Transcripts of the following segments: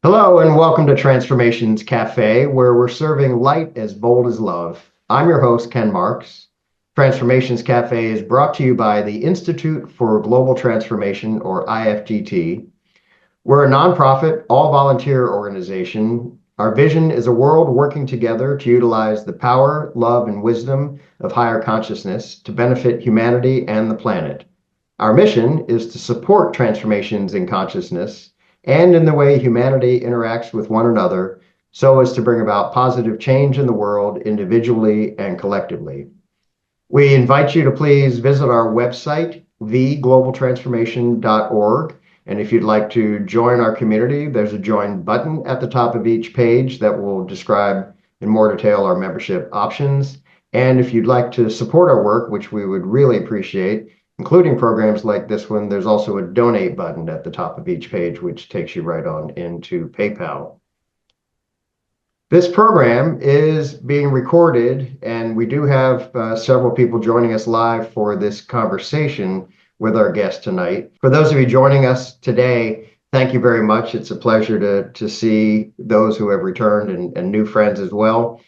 Hello and welcome to Transformations Café, where we're serving light as bold as love. I'm your host, Ken Marks. Transformations Café is brought to you by the Institute for Global Transformation, or IFGT. We're a nonprofit, all volunteer organization. Our vision is a world working together to utilize the power, love, and wisdom of higher consciousness to benefit humanity and the planet. Our mission is to support transformations in consciousness and in the way humanity interacts with one another so as to bring about positive change in the world individually and collectively. We invite you to please visit our website, theglobaltransformation.org. And if you'd like to join our community, there's a join button at the top of each page that will describe in more detail our membership options. And if you'd like to support our work, which we would really appreciate, including programs like this one, there's also a donate button at the top of each page, which takes you right on into PayPal. This program is being recorded, and we do have several people joining us live for this conversation with our guest tonight. For those of you joining us today, thank you very much. It's a pleasure to see those who have returned and new friends as well.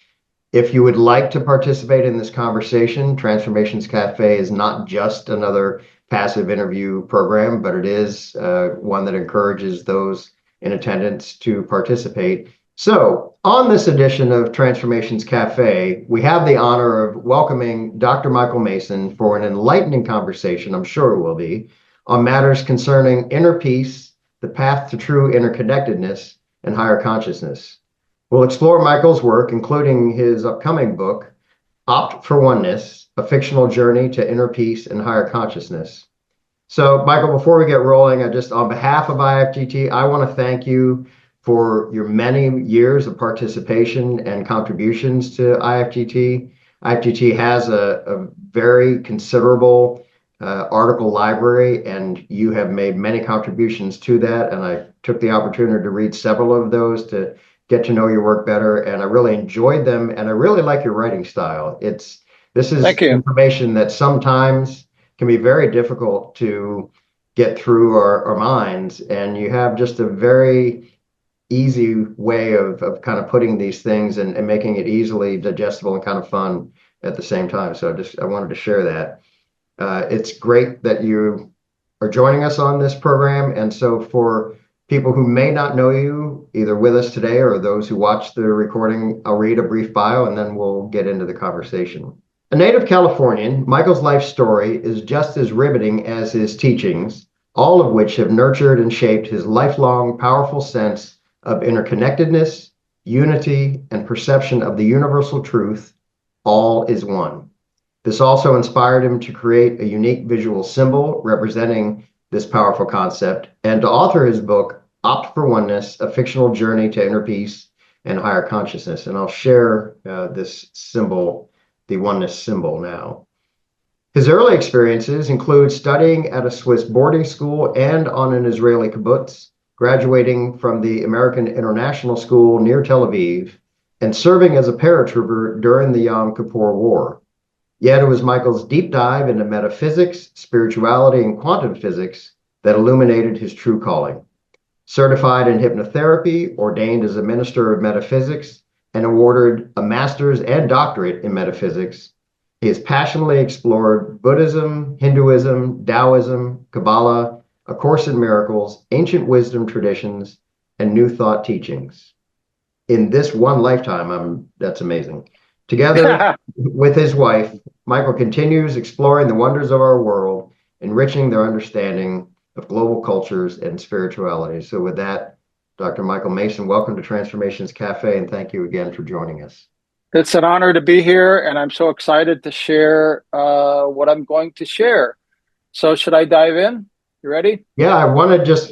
If you would like to participate in this conversation, Transformations Cafe is not just another passive interview program, but it is one that encourages those in attendance to participate. So, on this edition of Transformations Cafe, we have the honor of welcoming Dr. Michael Mason for an enlightening conversation, I'm sure it will be, on matters concerning inner peace, the path to true interconnectedness, and higher consciousness. We'll explore Michael's work, including his upcoming book, For ONENESS, A Fictional Journey to Inner Peace and Higher Consciousness. So, Michael, before we get rolling, on behalf of IFGT, I want to thank you for your many years of participation and contributions to IFGT. IFGT has a very considerable article library, and you have made many contributions to that. And I took the opportunity to read several of those to get to know your work better, and I really enjoyed them, and I really like your writing style. This is Thank you. information that sometimes can be very difficult to get through our minds, and you have just a very easy way of kind of putting these things and making it easily digestible and kind of fun at the same time. So I wanted to share that. It's great that you are joining us on this program. And so for people who may not know you, either with us today or those who watch the recording, I'll read a brief bio and then we'll get into the conversation. A native Californian, Michael's life story is just as riveting as his teachings, all of which have nurtured and shaped his lifelong, powerful sense of interconnectedness, unity, and perception of the universal truth, all is one. This also inspired him to create a unique visual symbol representing this powerful concept and to author his book, For ONENESS, A Fictional Journey to Inner Peace and Higher Consciousness. And I'll share this symbol, the oneness symbol now. His early experiences include studying at a Swiss boarding school and on an Israeli kibbutz, graduating from the American International School near Tel Aviv, and serving as a paratrooper during the Yom Kippur War. Yet it was Michael's deep dive into metaphysics, spirituality, and quantum physics that illuminated his true calling. Certified in hypnotherapy, ordained as a minister of metaphysics, and awarded a master's and doctorate in metaphysics, he has passionately explored Buddhism, Hinduism, Taoism, Kabbalah, A Course in Miracles, ancient wisdom traditions, and New Thought teachings. In this one lifetime, that's amazing. Together with his wife, Michael continues exploring the wonders of our world, enriching their understanding of global cultures and spirituality. So with that, Dr. Michael Mason, welcome to Transformations Cafe, and thank you again for joining us. It's an honor to be here, and I'm so excited to share what I'm going to share. So, should I dive in? You ready? Yeah,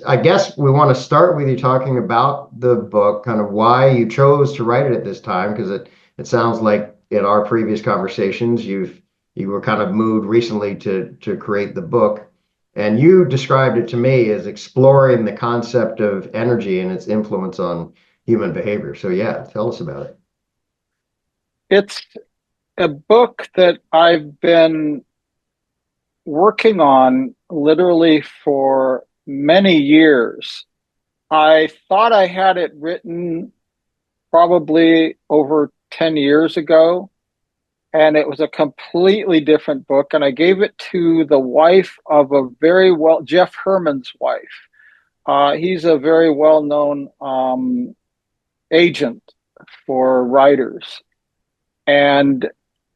I guess we want to start with you talking about the book, kind of why you chose to write it at this time, because it sounds like in our previous conversations, you were kind of moved recently to create the book. And you described it to me as exploring the concept of energy and its influence on human behavior. So yeah, tell us about it. It's a book that I've been working on literally for many years. I thought I had it written probably over 10 years ago, and it was a completely different book. And I gave it to the wife of Jeff Herman's wife. He's a very well known agent for writers. And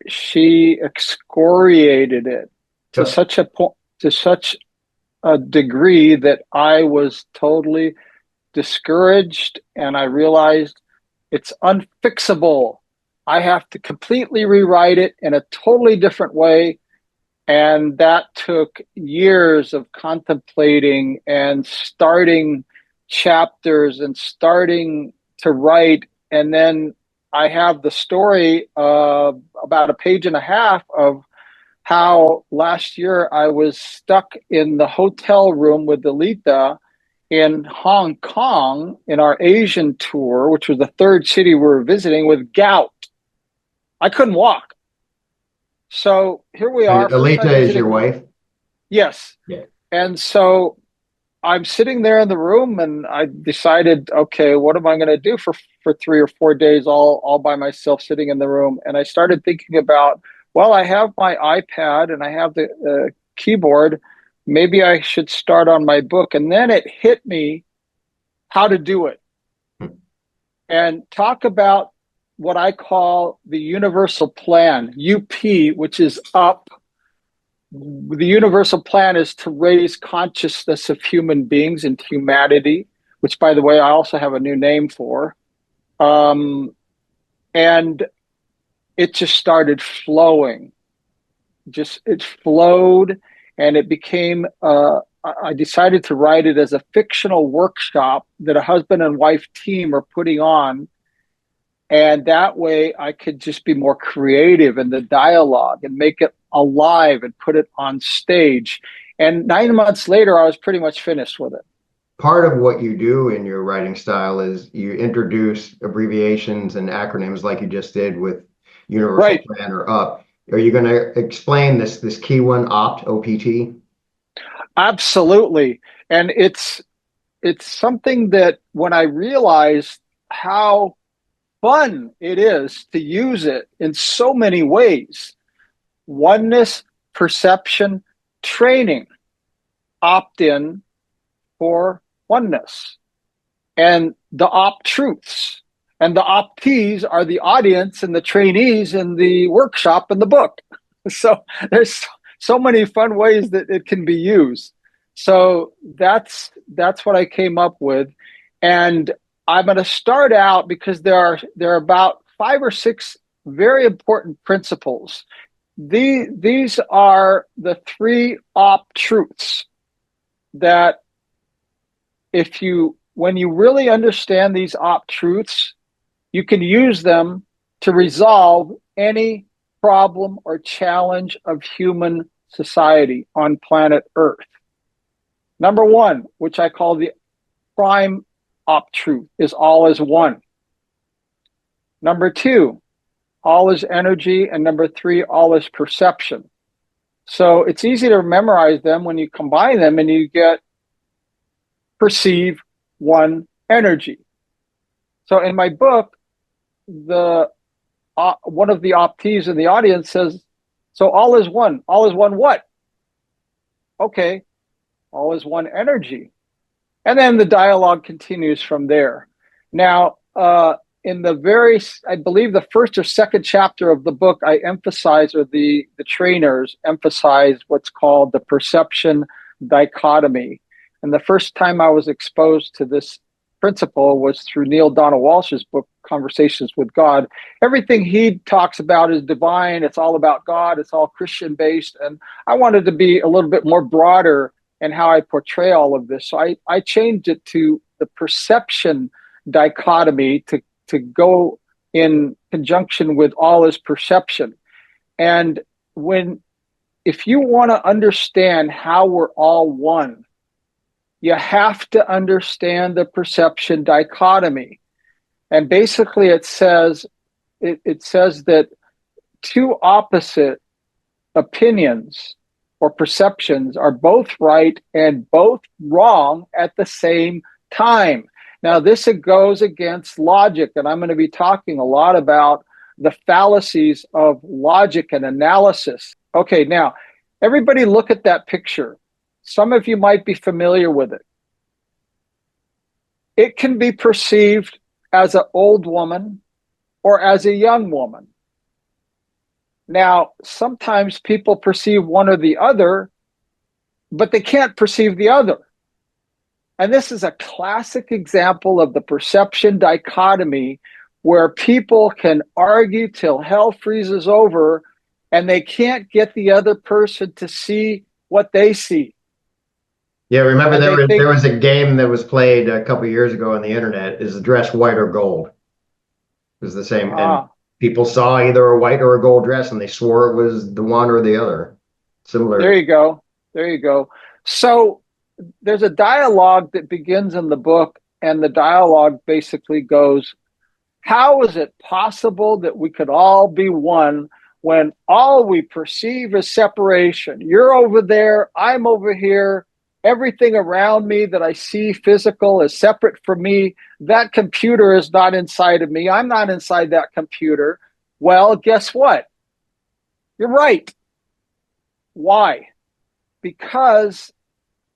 she excoriated it to Yep. such a point, to such a degree that I was totally discouraged, and I realized it's unfixable. I have to completely rewrite it in a totally different way. And that took years of contemplating and starting chapters and starting to write. And then I have the story of about a page and a half of how last year I was stuck in the hotel room with Alita in Hong Kong in our Asian tour, which was the third city we were visiting, with gout. I couldn't walk. So here we And are, first Alita time is your visiting. wife? Yes. Yeah. And so I'm sitting there in the room and I decided, okay, what am I going to do for 3 or 4 days all by myself sitting in the room? And I started thinking about, well, I have my iPad and I have the keyboard. Maybe I should start on my book. And then it hit me how to do it Hmm. and talk about what I call the universal plan, UP, which is up. The universal plan is to raise consciousness of human beings and humanity, which, by the way, I also have a new name for. Um, and it just started flowing. Just it flowed, and it became. I decided to write it as a fictional workshop that a husband and wife team are putting on, and that way I could just be more creative in the dialogue and make it alive and put it on stage. And 9 months later, I was pretty much finished with it. Part of what you do in your writing style is you introduce abbreviations and acronyms like you just did with Universal Right. Plan or UP. Are you going to explain this key one, OPT, OPT? Absolutely. And it's something that when I realized how fun it is to use it in so many ways, oneness, perception, training, opt in for oneness, and the opt truths. And the optees are the audience and the trainees in the workshop and the book. So there's so many fun ways that it can be used. So that's what I came up with. And I'm going to start out because there are about 5 or 6 very important principles. These are the 3 truths that if you when you really understand these truths, you can use them to resolve any problem or challenge of human society on planet Earth. Number one, which I call the prime truth, is all is one. Number two, all is energy. And number three, all is perception. So it's easy to memorize them when you combine them and you get perceive one energy. So in my book, the one of the optees in the audience says, "So all is one. All is one what?" Okay, all is one energy, and then the dialogue continues from there. Now, in I believe the first or second chapter of the book, I emphasize, or the trainers emphasize, what's called the perception dichotomy. And the first time I was exposed to this principle was through Neil Donald Walsh's book, Conversations with God. Everything he talks about is divine. It's all about God. It's all Christian based. And I wanted to be a little bit more broader in how I portray all of this. So I changed it to the perception dichotomy to go in conjunction with all is perception. And if you want to understand how we're all one, you have to understand the perception dichotomy. And basically it says that 2 opposite opinions or perceptions are both right and both wrong at the same time. Now, this goes against logic, and I'm going to be talking a lot about the fallacies of logic and analysis. Okay, now, everybody look at that picture. Some of you might be familiar with it. It can be perceived as an old woman or as a young woman. Now, sometimes people perceive one or the other, but they can't perceive the other. And this is a classic example of the perception dichotomy where people can argue till hell freezes over and they can't get the other person to see what they see. Yeah, remember And they there think, was a game that was played a couple years ago on the internet. Is dress white or gold? It was the same, and ah, people saw either a white or a gold dress, and they swore it was the one or the other. there Similar. you go. There you go. So there's a dialogue that begins in the book, and the dialogue basically goes, how is it possible that we could all be one when all we perceive is separation? You're over there, I'm over here. Everything around me that I see physical is separate from me. That computer is not inside of me. I'm not inside that computer. Well, guess what? You're right. Why? Because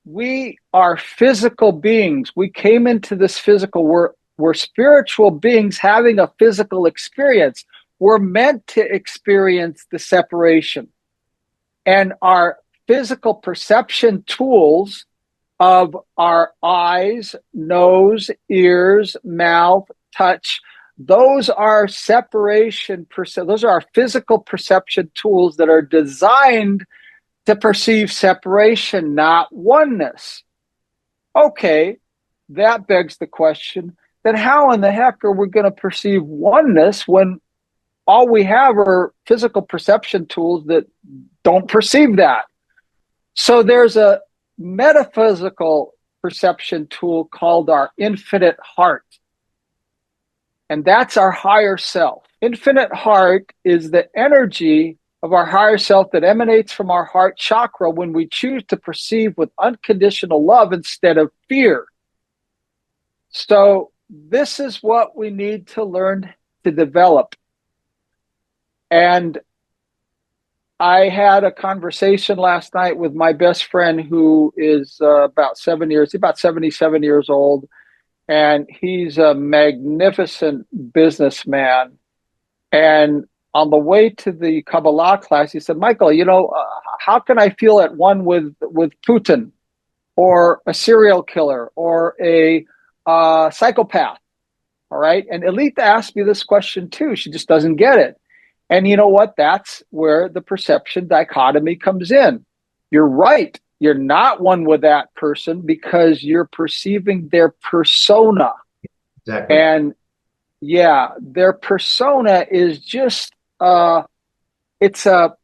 we are physical beings. We came into this physical, we're spiritual beings having a physical experience. We're meant to experience the separation. And our physical perception tools of our eyes, nose, ears, mouth, touch, those are those are our physical perception tools that are designed to perceive separation, not oneness. Okay, that begs the question, then how in the heck are we going to perceive oneness when all we have are physical perception tools that don't perceive that? So there's a metaphysical perception tool called our infinite heart. And that's our higher self. Infinite heart is the energy of our higher self that emanates from our heart chakra when we choose to perceive with unconditional love instead of fear. So this is what we need to learn to develop. And I had a conversation last night with my best friend who is about 77 years old, and he's a magnificent businessman. And on the way to the Kabbalah class, he said, Michael, how can I feel at one with Putin or a serial killer or a psychopath? All right. And Elita asked me this question too. She just doesn't get it. And you know what? That's where the perception dichotomy comes in. You're right. You're not one with that person because you're perceiving their persona. Exactly. And yeah, their persona is just it's a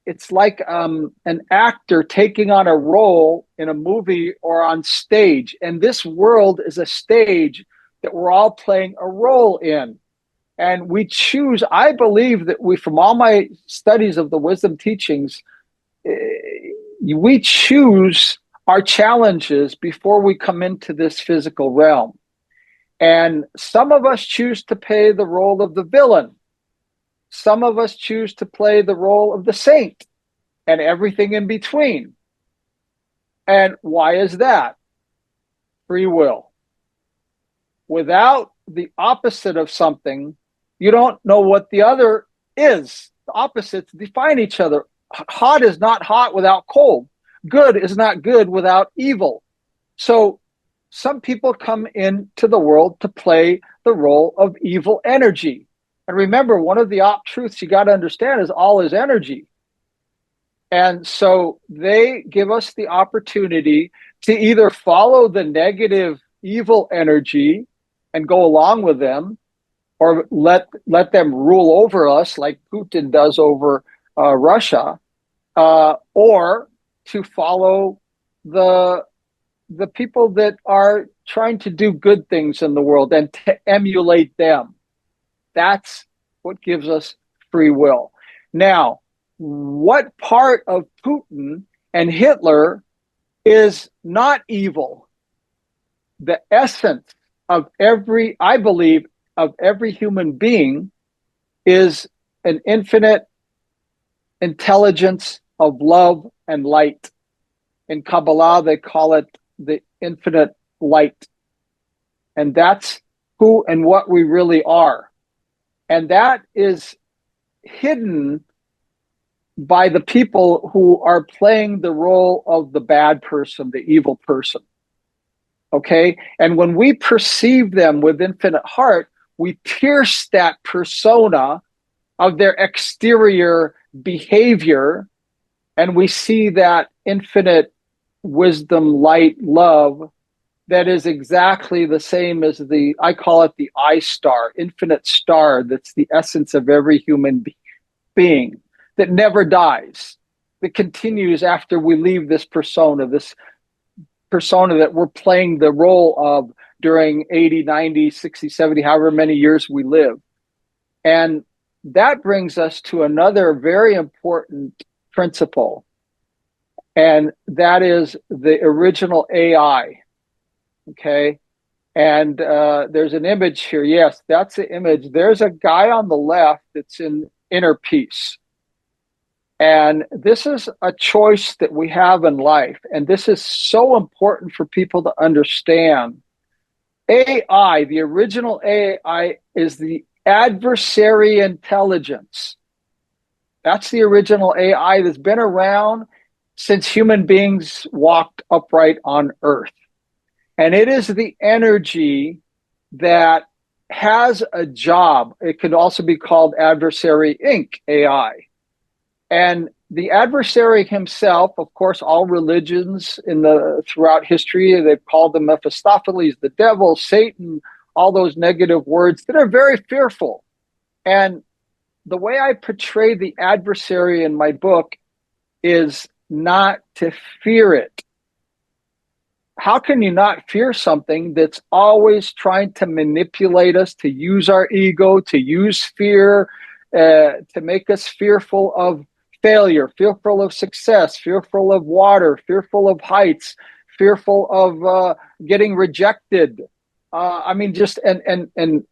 it's like an actor taking on a role in a movie or on stage, and this world is a stage that we're all playing a role in. And we choose, I believe that from all my studies of the wisdom teachings, we choose our challenges before we come into this physical realm. And some of us choose to play the role of the villain. Some of us choose to play the role of the saint and everything in between. And why is that? Free will. Without the opposite of something, you don't know what the other is. The opposites define each other. Hot is not hot without cold. Good is not good without evil. So some people come into the world to play the role of evil energy. And remember, one of the truths you got to understand is all is energy. And so they give us the opportunity to either follow the negative evil energy and go along with them, or let them rule over us like Putin does over Russia, or to follow the people that are trying to do good things in the world and to emulate them. That's what gives us free will. Now, what part of Putin and Hitler is not evil? The essence I believe, of every human being is an infinite intelligence of love and light. In Kabbalah, they call it the infinite light. And that's who and what we really are. And that is hidden by the people who are playing the role of the bad person, the evil person. Okay. And when we perceive them with infinite heart, we pierce that persona of their exterior behavior, and we see that infinite wisdom, light, love that is exactly the same as I call it the I star, infinite star, that's the essence of every human being, that never dies, that continues after we leave this persona that we're playing the role of during 80, 90, 60, 70, however many years we live. And that brings us to another very important principle, and that is the original AI. Okay. And there's an image here. Yes, that's the image. There's a guy on the left that's in inner peace. And this is a choice that we have in life. And this is so important for people to understand. AI, the original AI, is the adversary intelligence. That's the original AI that's been around since human beings walked upright on Earth. And it is the energy that has a job. It could also be called Adversary Inc. AI. And the adversary himself, of course, all religions throughout history, they've called them Mephistopheles, the devil, Satan, all those negative words that are very fearful. And the way I portray the adversary in my book is not to fear it. How can you not fear something that's always trying to manipulate us, to use our ego, to use fear, to make us fearful of failure, fearful of success, fearful of water, fearful of heights, fearful of getting rejected? I mean, just and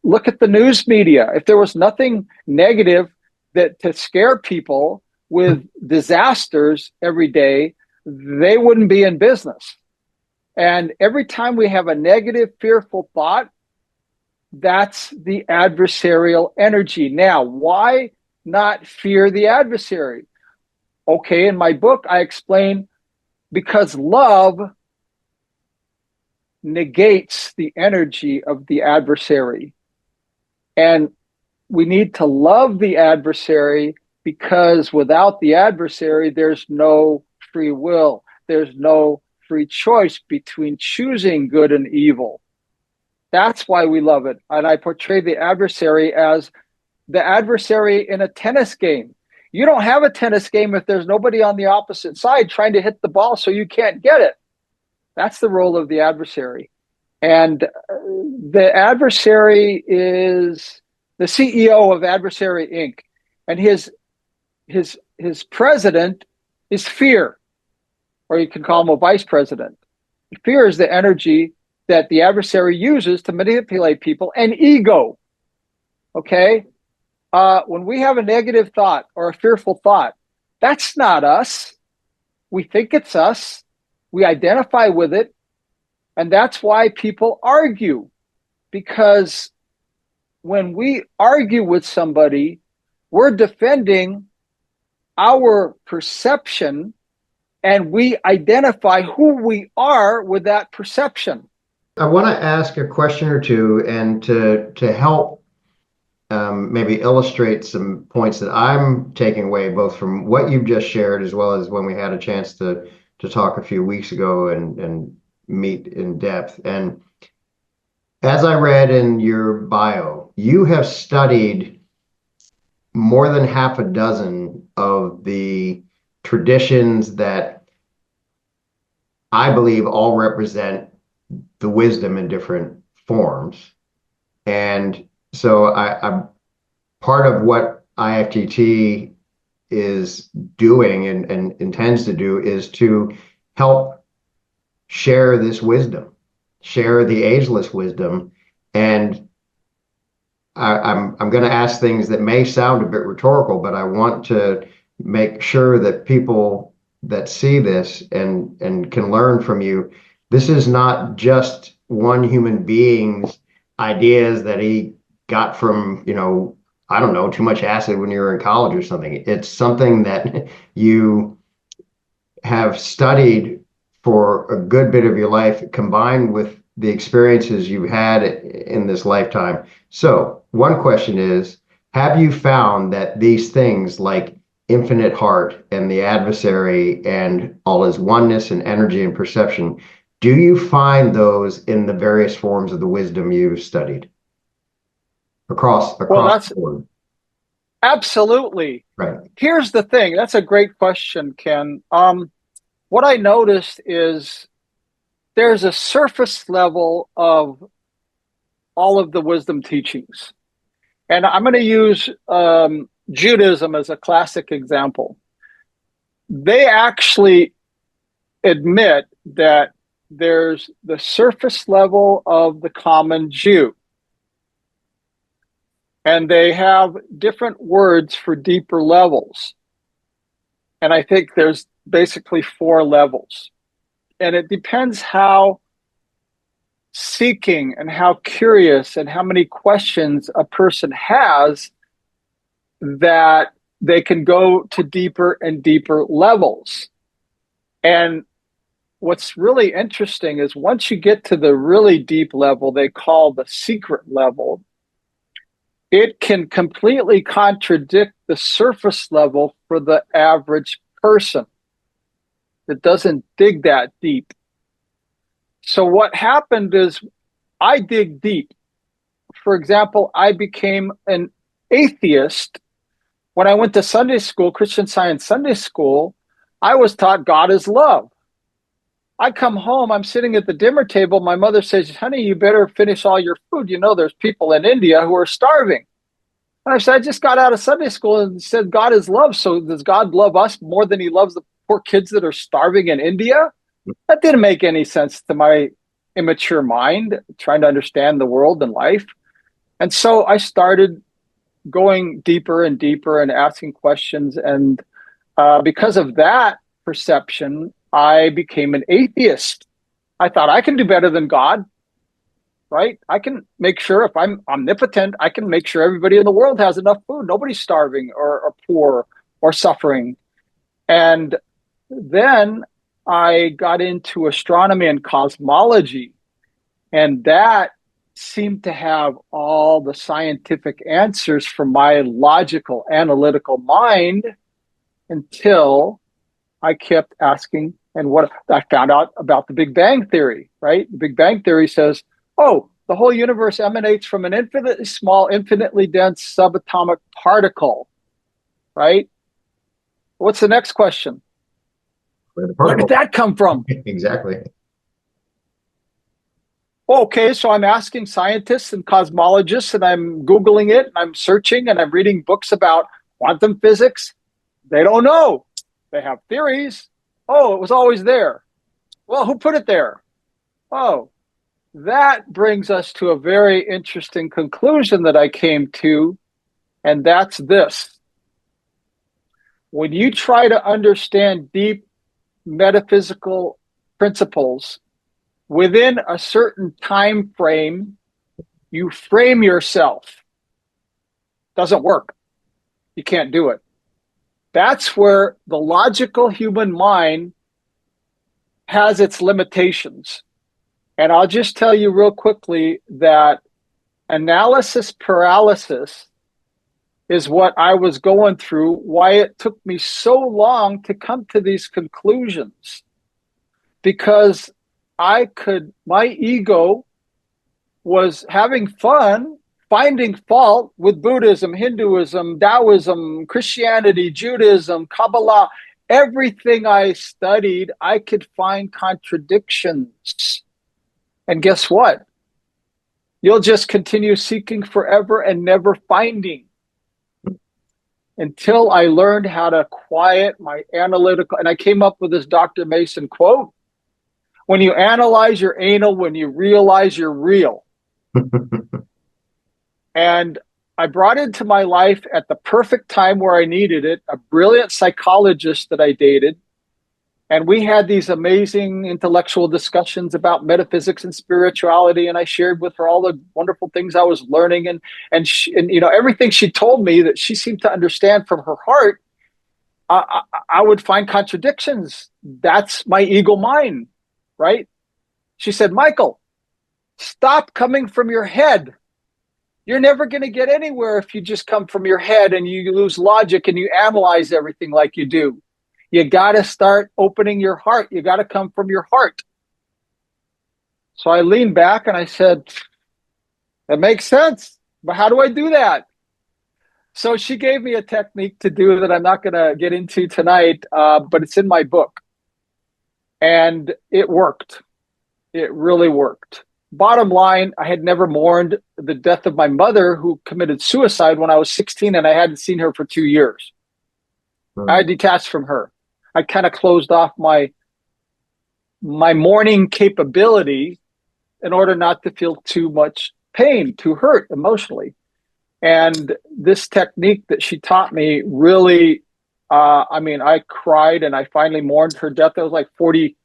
look at the news media. If there was nothing negative to scare people with disasters every day, they wouldn't be in business. And every time we have a negative, fearful thought, that's the adversarial energy. Now, why not fear the adversary? Okay, in my book, I explain because love negates the energy of the adversary. And we need to love the adversary because without the adversary, there's no free will. There's no free choice between choosing good and evil. That's why we love it. And I portray the adversary as the adversary in a tennis game. You don't have a tennis game if there's nobody on the opposite side trying to hit the ball so you can't get it. That's the role of the adversary. And the adversary is the CEO of Adversary Inc. And his president is fear, or you can call him a vice president. Fear is the energy that the adversary uses to manipulate people, and ego. Okay? When we have a negative thought or a fearful thought, that's not us. We think it's us. We identify with it. And that's why people argue. Because when we argue with somebody, we're defending our perception, and we identify who we are with that perception. I want to ask a question or two, and to help maybe illustrate some points that I'm taking away, both from what you've just shared, as well as when we had a chance to talk a few weeks ago and meet in depth. And as I read in your bio, you have studied more than half a dozen of the traditions that I believe all represent the wisdom in different forms. And so I'm part of what IFTT is doing and intends to do is to help share this wisdom. share the ageless wisdom. And I'm going to ask things that may sound a bit rhetorical, but I want to make sure that people that see this and can learn from you, this is not just one human being's ideas that he got from, I don't know, too much acid when you were in college or something. It's something that you have studied for a good bit of your life, combined with the experiences you've had in this lifetime. So, one question is, have you found that these things like infinite heart and the adversary and all his oneness and energy and perception, do you find those in the various forms of the wisdom you've studied Well, across that's the board? absolutely. Right. Here's the thing. That's a great question, Ken. What I noticed is there's a surface level of all of the wisdom teachings. And I'm going to use Judaism as a classic example. They actually admit that there's the surface level of the common Jew, and they have different words for deeper levels. And I think there's basically four levels. And it depends how seeking and how curious and how many questions a person has that they can go to deeper and deeper levels. And what's really interesting is once you get to the really deep level, they call the secret level, it can completely contradict the surface level for the average person that doesn't dig that deep. So what happened is I dig deep. For example, I became an atheist when I went to Sunday school, Christian Science Sunday school. I was taught God is love. I come home, I'm sitting at the dinner table. My mother says, honey, you better finish all your food. You know, there's people in India who are starving. And I said, I just got out of Sunday school and said, God is love. So does God love us more than he loves the poor kids that are starving in India? That didn't make any sense to my immature mind, trying to understand the world and life. And so I started going deeper and deeper and asking questions. And because of that perception, I became an atheist. I thought I can do better than God, right? I can make sure if I'm omnipotent, I can make sure everybody in the world has enough food. Nobody's starving or poor or suffering. And then I got into astronomy and cosmology, and that seemed to have all the scientific answers for my logical, analytical mind until I kept asking. And what I found out about the Big Bang Theory, right? The Big Bang Theory says, oh, the whole universe emanates from an infinitely small, infinitely dense subatomic particle, right? What's the next question? Where the Where did particle. that come from? Exactly. Okay, so I'm asking scientists and cosmologists, and I'm Googling it, and I'm searching, and I'm reading books about quantum physics. They don't know. They have theories. Oh, it was always there. Well, who put it there? Oh, that brings us to a very interesting conclusion that I came to, and that's this. When you try to understand deep metaphysical principles within a certain time frame, you frame yourself. Doesn't work. You can't do it. That's where the logical human mind has its limitations. And I'll just tell you real quickly that analysis paralysis is what I was going through, why it took me so long to come to these conclusions. Because my ego was having fun finding fault with Buddhism, Hinduism, Taoism, Christianity, Judaism, Kabbalah. Everything I studied, I could find contradictions. And guess what? You'll just continue seeking forever and never finding until I learned how to quiet my analytical. And I came up with this Dr. Mason quote. When you analyze your anal, when you realize you're real. And I brought into my life at the perfect time where I needed it, a brilliant psychologist that I dated. And we had these amazing intellectual discussions about metaphysics and spirituality. And I shared with her all the wonderful things I was learning. And you know, everything she told me that she seemed to understand from her heart, I would find contradictions. That's my ego mind, right? She said, Michael, stop coming from your head. You're never going to get anywhere if you just come from your head and you lose logic and you analyze everything like you do. You got to start opening your heart. You got to come from your heart. So I leaned back and I said, that makes sense. But how do I do that? So she gave me a technique to do that I'm not going to get into tonight, but it's in my book. And it worked. It really worked. Bottom line, I had never mourned the death of my mother, who committed suicide when I was 16, and I hadn't seen her for 2 years. I had detached from her. I kind of closed off my mourning capability in order not to feel too much pain, too hurt emotionally. And this technique that she taught me really, I cried and I finally mourned her death. It was like 40,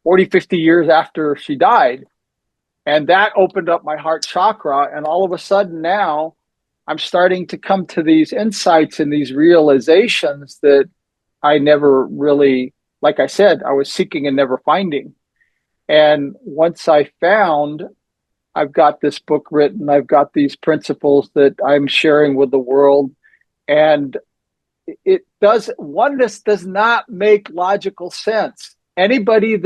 50 years after she died. And that opened up my heart chakra. And all of a sudden now I'm starting to come to these insights and these realizations that I never really, like I said, I was seeking and never finding. And once I found, I've got this book written, I've got these principles that I'm sharing with the world. And oneness does not make logical sense. Anybody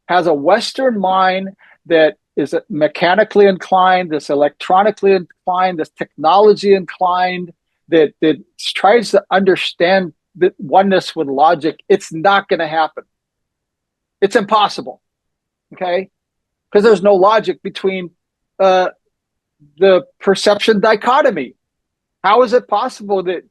has a Western mind that is mechanically inclined, that's electronically inclined, that's technology inclined, that tries to understand the oneness with logic, it's not going to happen. It's impossible. Okay? Because there's no logic between the perception dichotomy. How is it possible that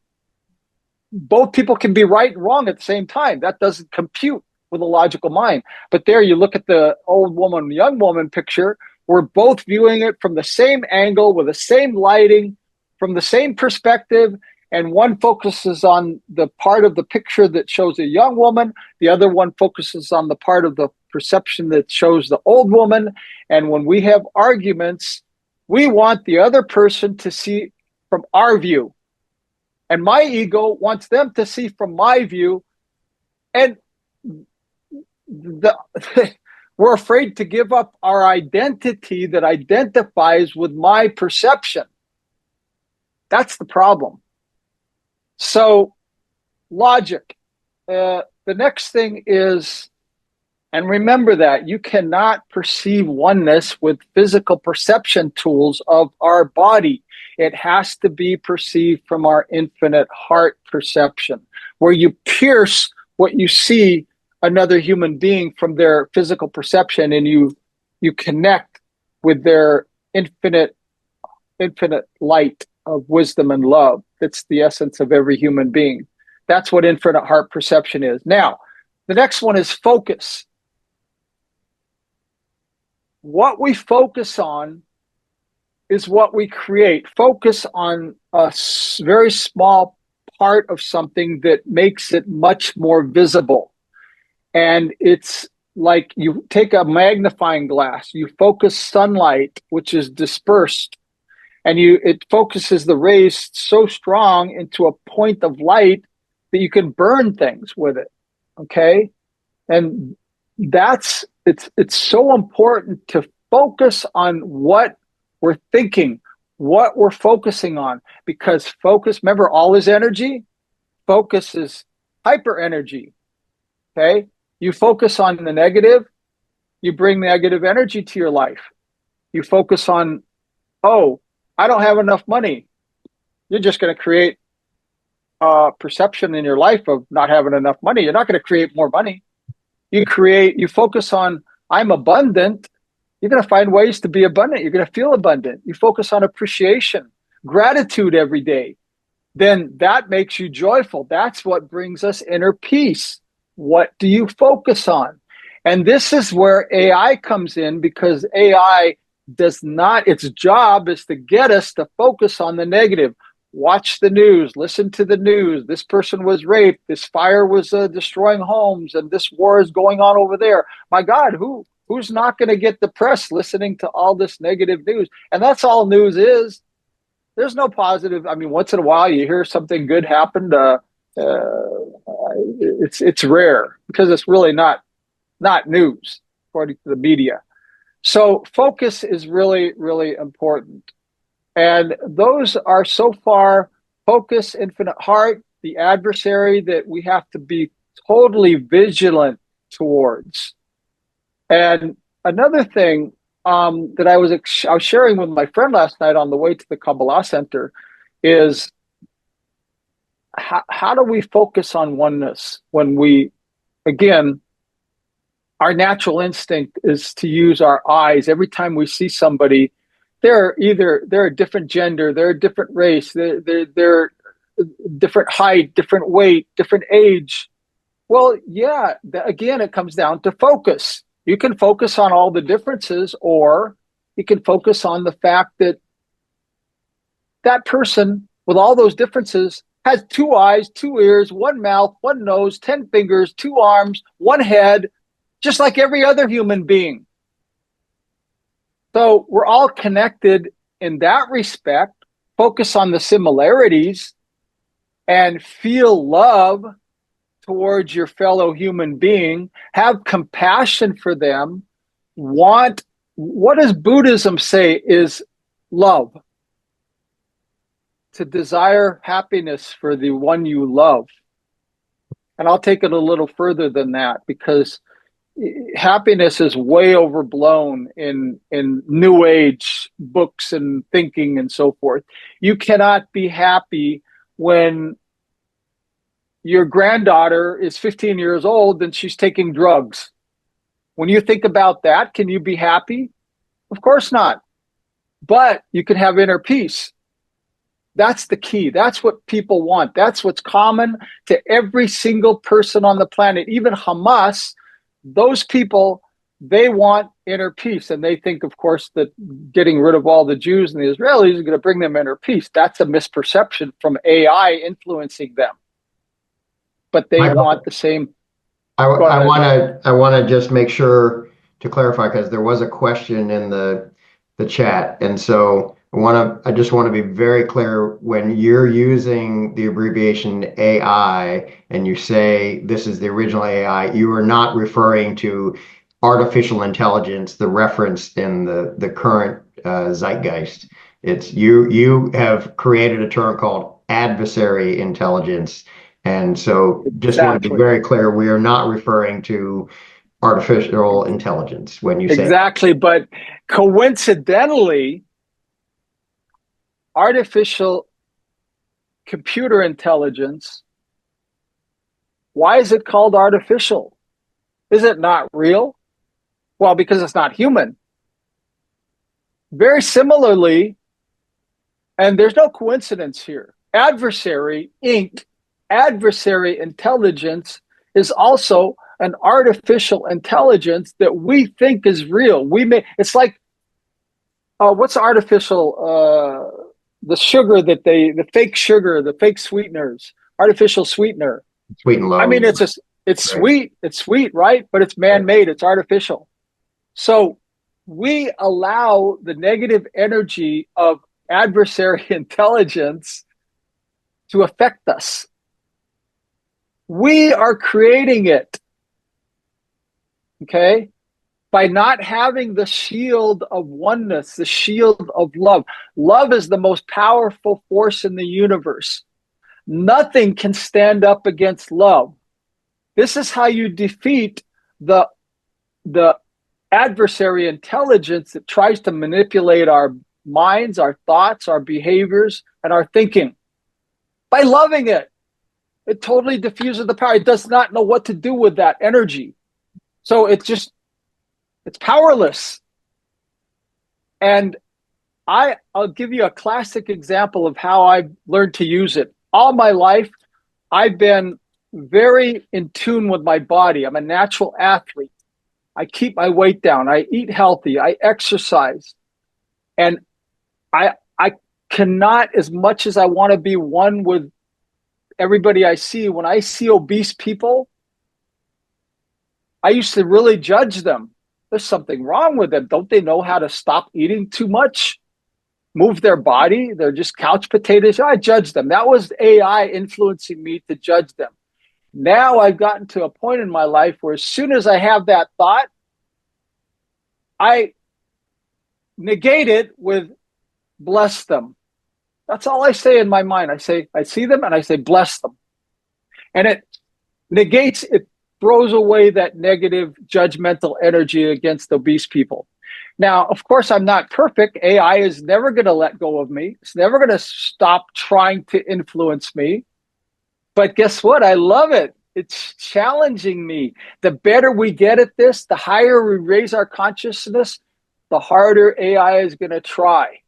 both people can be right and wrong at the same time? That doesn't compute with a logical mind. But there you look at the old woman, young woman picture, we're both viewing it from the same angle, with the same lighting, from the same perspective, and one focuses on the part of the picture that shows a young woman, the other one focuses on the part of the perception that shows the old woman. And when we have arguments, we want the other person to see from our view. And my ego wants them to see from my view. And we're afraid to give up our identity that identifies with my perception. That's the problem. So, logic. The next thing is, and remember that you cannot perceive oneness with physical perception tools of our body. It has to be perceived from our infinite heart perception, where you pierce what you see another human being from their physical perception, and you connect with their infinite light of wisdom and love. That's the essence of every human being. That's what infinite heart perception is. Now, the next one is focus. What we focus on is what we create. Focus on a very small part of something that makes it much more visible. And it's like you take a magnifying glass, you focus sunlight, which is dispersed, and it focuses the rays so strong into a point of light that you can burn things with it. Okay? And it's so important to focus on what we're thinking, what we're focusing on, because focus, remember, all is energy. Focus is hyper energy. Okay? You focus on the negative, you bring negative energy to your life. You focus on, oh, I don't have enough money. You're just going to create a perception in your life of not having enough money. You're not going to create more money. You focus on, I'm abundant. You're going to find ways to be abundant. You're going to feel abundant. You focus on appreciation, gratitude every day. Then that makes you joyful. That's what brings us inner peace. What do you focus on? And this is where AI comes in, because AI does not, its job is to get us to focus on the negative. Watch the news, listen to the news. This person was raped, this fire was destroying homes, and this war is going on over there. My God, who's not going to get depressed listening to all this negative news? And that's all news is. There's no positive. I mean, once in a while you hear something good happened. It's rare because it's really not news according to the media. So focus is really, really important. And those are so far focus, infinite heart, the adversary that we have to be totally vigilant towards. And another thing that I was sharing with my friend last night on the way to the Kabbalah Center is how do we focus on oneness when we, again, our natural instinct is to use our eyes. Every time we see somebody, they're a different gender, they're a different race, they're different height, different weight, different age. Well, yeah, again, it comes down to focus. You can focus on all the differences, or you can focus on the fact that that person with all those differences has two eyes, two ears, one mouth, one nose, 10 fingers, two arms, one head, just like every other human being. So we're all connected in that respect. Focus on the similarities and feel love towards your fellow human being. Have compassion for them. What does Buddhism say is love? To desire happiness for the one you love. And I'll take it a little further than that, because happiness is way overblown in new age books and thinking and so forth. You cannot be happy when your granddaughter is 15 years old and she's taking drugs. When you think about that, can you be happy? Of course not. But you can have inner peace. That's the key. That's what people want. That's what's common to every single person on the planet. Even Hamas, those people, they want inner peace. And they think, of course, that getting rid of all the Jews and the Israelis is going to bring them inner peace. That's a misperception from AI influencing them. But they want the same. I want to just make sure to clarify, because there was a question in the chat, and so I just want to be very clear. When you're using the abbreviation AI and you say this is the original AI, you are not referring to artificial intelligence, the reference in the current zeitgeist. It's you have created a term called adversary intelligence. And so just want to be very clear, we are not referring to artificial intelligence when you say exactly. But coincidentally, artificial computer intelligence, why is it called artificial? Is it not real? Well, because it's not human. Very similarly, and there's no coincidence here, adversary Inc., adversary intelligence is also an artificial intelligence that we think is real. It's like, what's artificial? The sugar the fake sugar, the fake sweeteners, artificial sweetener. sweet and low. I mean, it's right. sweet, right? But it's man-made, it's artificial. So we allow the negative energy of adversary intelligence to affect us. We are creating it, okay, by not having the shield of oneness, the shield of love. Love is the most powerful force in the universe. Nothing can stand up against love. This is how you defeat the adversary intelligence that tries to manipulate our minds, our thoughts, our behaviors, and our thinking. By loving it. It totally diffuses the power. It does not know what to do with that energy. So it's powerless. And I'll give you a classic example of how I've learned to use it. All my life, I've been very in tune with my body. I'm a natural athlete. I keep my weight down. I eat healthy. I exercise. And I cannot, as much as I want to be one with everybody I see, when I see obese people, I used to really judge them. There's something wrong with them. Don't they know how to stop eating too much? Move their body? They're just couch potatoes. I judge them. That was AI influencing me to judge them. Now I've gotten to a point in my life where as soon as I have that thought, I negate it with bless them. That's all I say in my mind. I see them and I say, bless them. And it throws away that negative judgmental energy against obese people. Now, of course, I'm not perfect. AI is never going to let go of me. It's never going to stop trying to influence me. But guess what? I love it. It's challenging me. The better we get at this, the higher we raise our consciousness, the harder AI is going to try.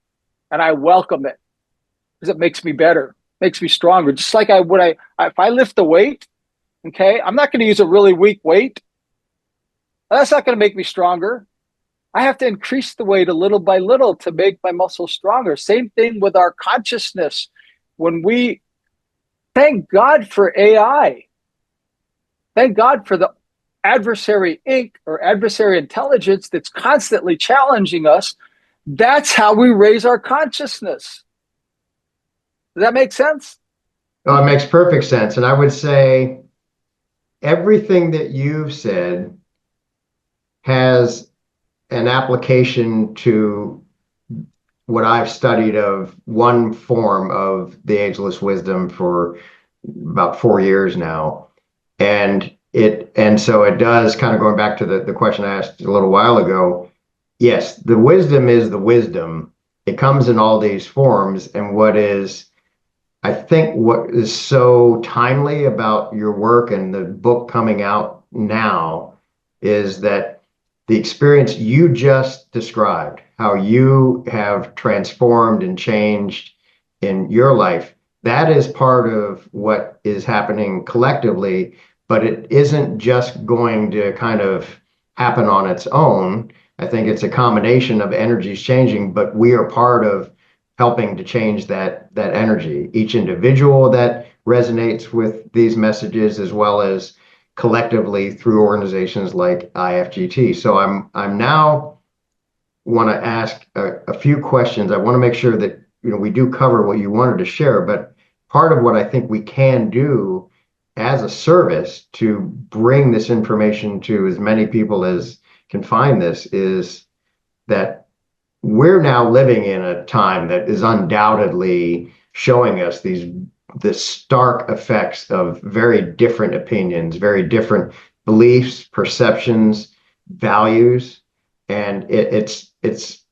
And I welcome it because it makes me better, makes me stronger. Just like if I lift the weight, okay, I'm not going to use a really weak weight. That's not going to make me stronger. I have to increase the weight a little by little to make my muscles stronger. Same thing with our consciousness. Thank God for AI. Thank God for the adversary ink or adversary intelligence that's constantly challenging us. That's how we raise our consciousness. Does that make sense? Oh, it makes perfect sense. And I would say everything that you've said has an application to what I've studied of one form of the ageless wisdom for about 4 years now. And so it does, kind of going back to the question I asked a little while ago. Yes, the wisdom is the wisdom. It comes in all these forms. And I think what is so timely about your work and the book coming out now is that the experience you just described, how you have transformed and changed in your life, that is part of what is happening collectively, but it isn't just going to kind of happen on its own. I think it's a combination of energies changing, but we are part of helping to change that energy. Each individual that resonates with these messages, as well as collectively through organizations like IFGT. So I'm now want to ask a few questions. I want to make sure that we do cover what you wanted to share, but part of what I think we can do as a service to bring this information to as many people as can find this is that we're now living in a time that is undoubtedly showing us the stark effects of very different opinions, very different beliefs, perceptions, values, and it's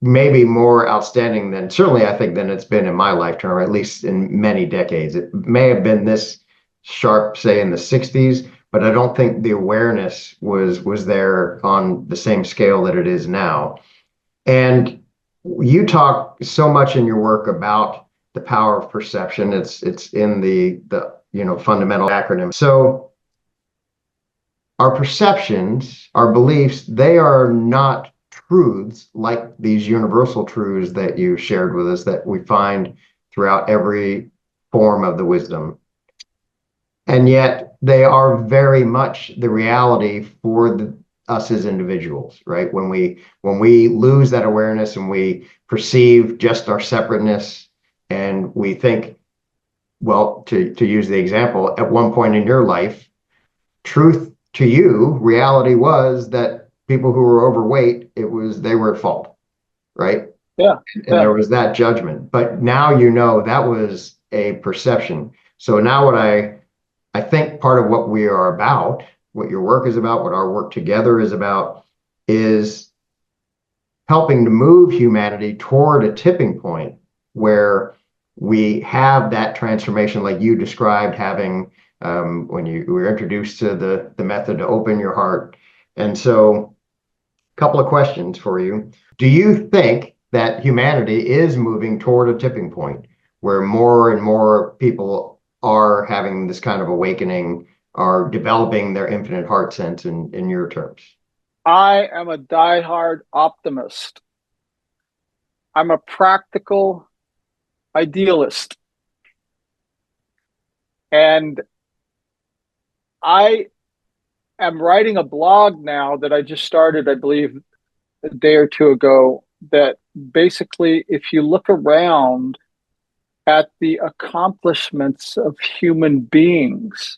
maybe more outstanding than certainly I think than it's been in my lifetime, or at least in many decades. It may have been this sharp, say in the 60s, but I don't think the awareness was there on the same scale that it is now. And you talk so much in your work about the power of perception. It's in the fundamental acronym. So our perceptions, our beliefs, they are not truths like these universal truths that you shared with us that we find throughout every form of the wisdom. And yet they are very much the reality for us as individuals, right? When we lose that awareness and we perceive just our separateness, and we think, well, to use the example, at one point in your life, truth to you, reality was that people who were overweight, they were at fault, right? Yeah. And Yeah. there was that judgment. But now that was a perception. So now I think part of what we are about, what your work is about, what our work together is about, is helping to move humanity toward a tipping point where we have that transformation like you described having when you were introduced to the method to open your heart. And so a couple of questions for you. Do you think that humanity is moving toward a tipping point where more and more people are having this kind of awakening are developing their infinite heart sense in your terms? I am a diehard optimist. I'm a practical idealist. And I am writing a blog now that I just started, I believe, a day or two ago, that basically, if you look around at the accomplishments of human beings,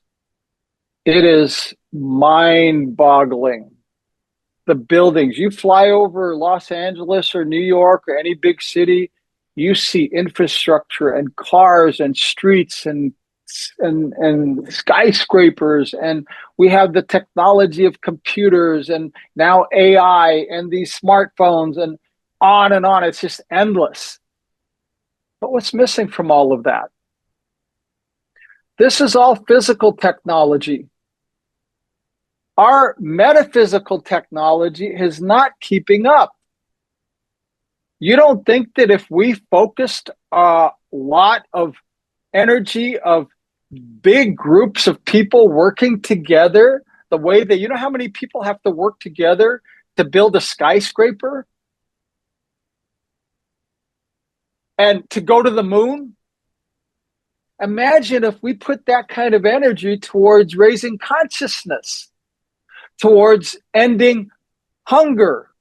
it is mind boggling. The buildings, you fly over Los Angeles or New York or any big city, you see infrastructure and cars and streets and skyscrapers, and we have the technology of computers and now AI and these smartphones and on and on. It's just endless. But what's missing from all of that? This is all physical technology. Our metaphysical technology is not keeping up. You don't think that if we focused a lot of energy of big groups of people working together, the way that, you know how many people have to work together to build a skyscraper and to go to the moon? Imagine if we put that kind of energy towards raising consciousness, towards ending hunger.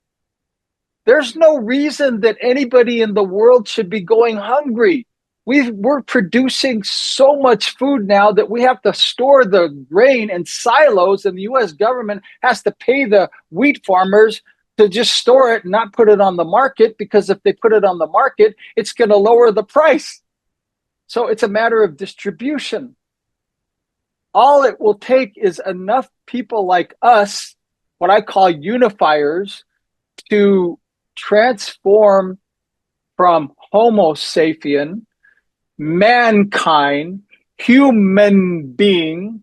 There's no reason that anybody in the world should be going hungry. We're producing so much food now that we have to store the grain in silos, and the US government has to pay the wheat farmers to just store it and not put it on the market, because if they put it on the market, it's going to lower the price. So it's a matter of distribution. All it will take is enough people like us, what I call unifiers, to transform from Homo sapien, mankind, human being,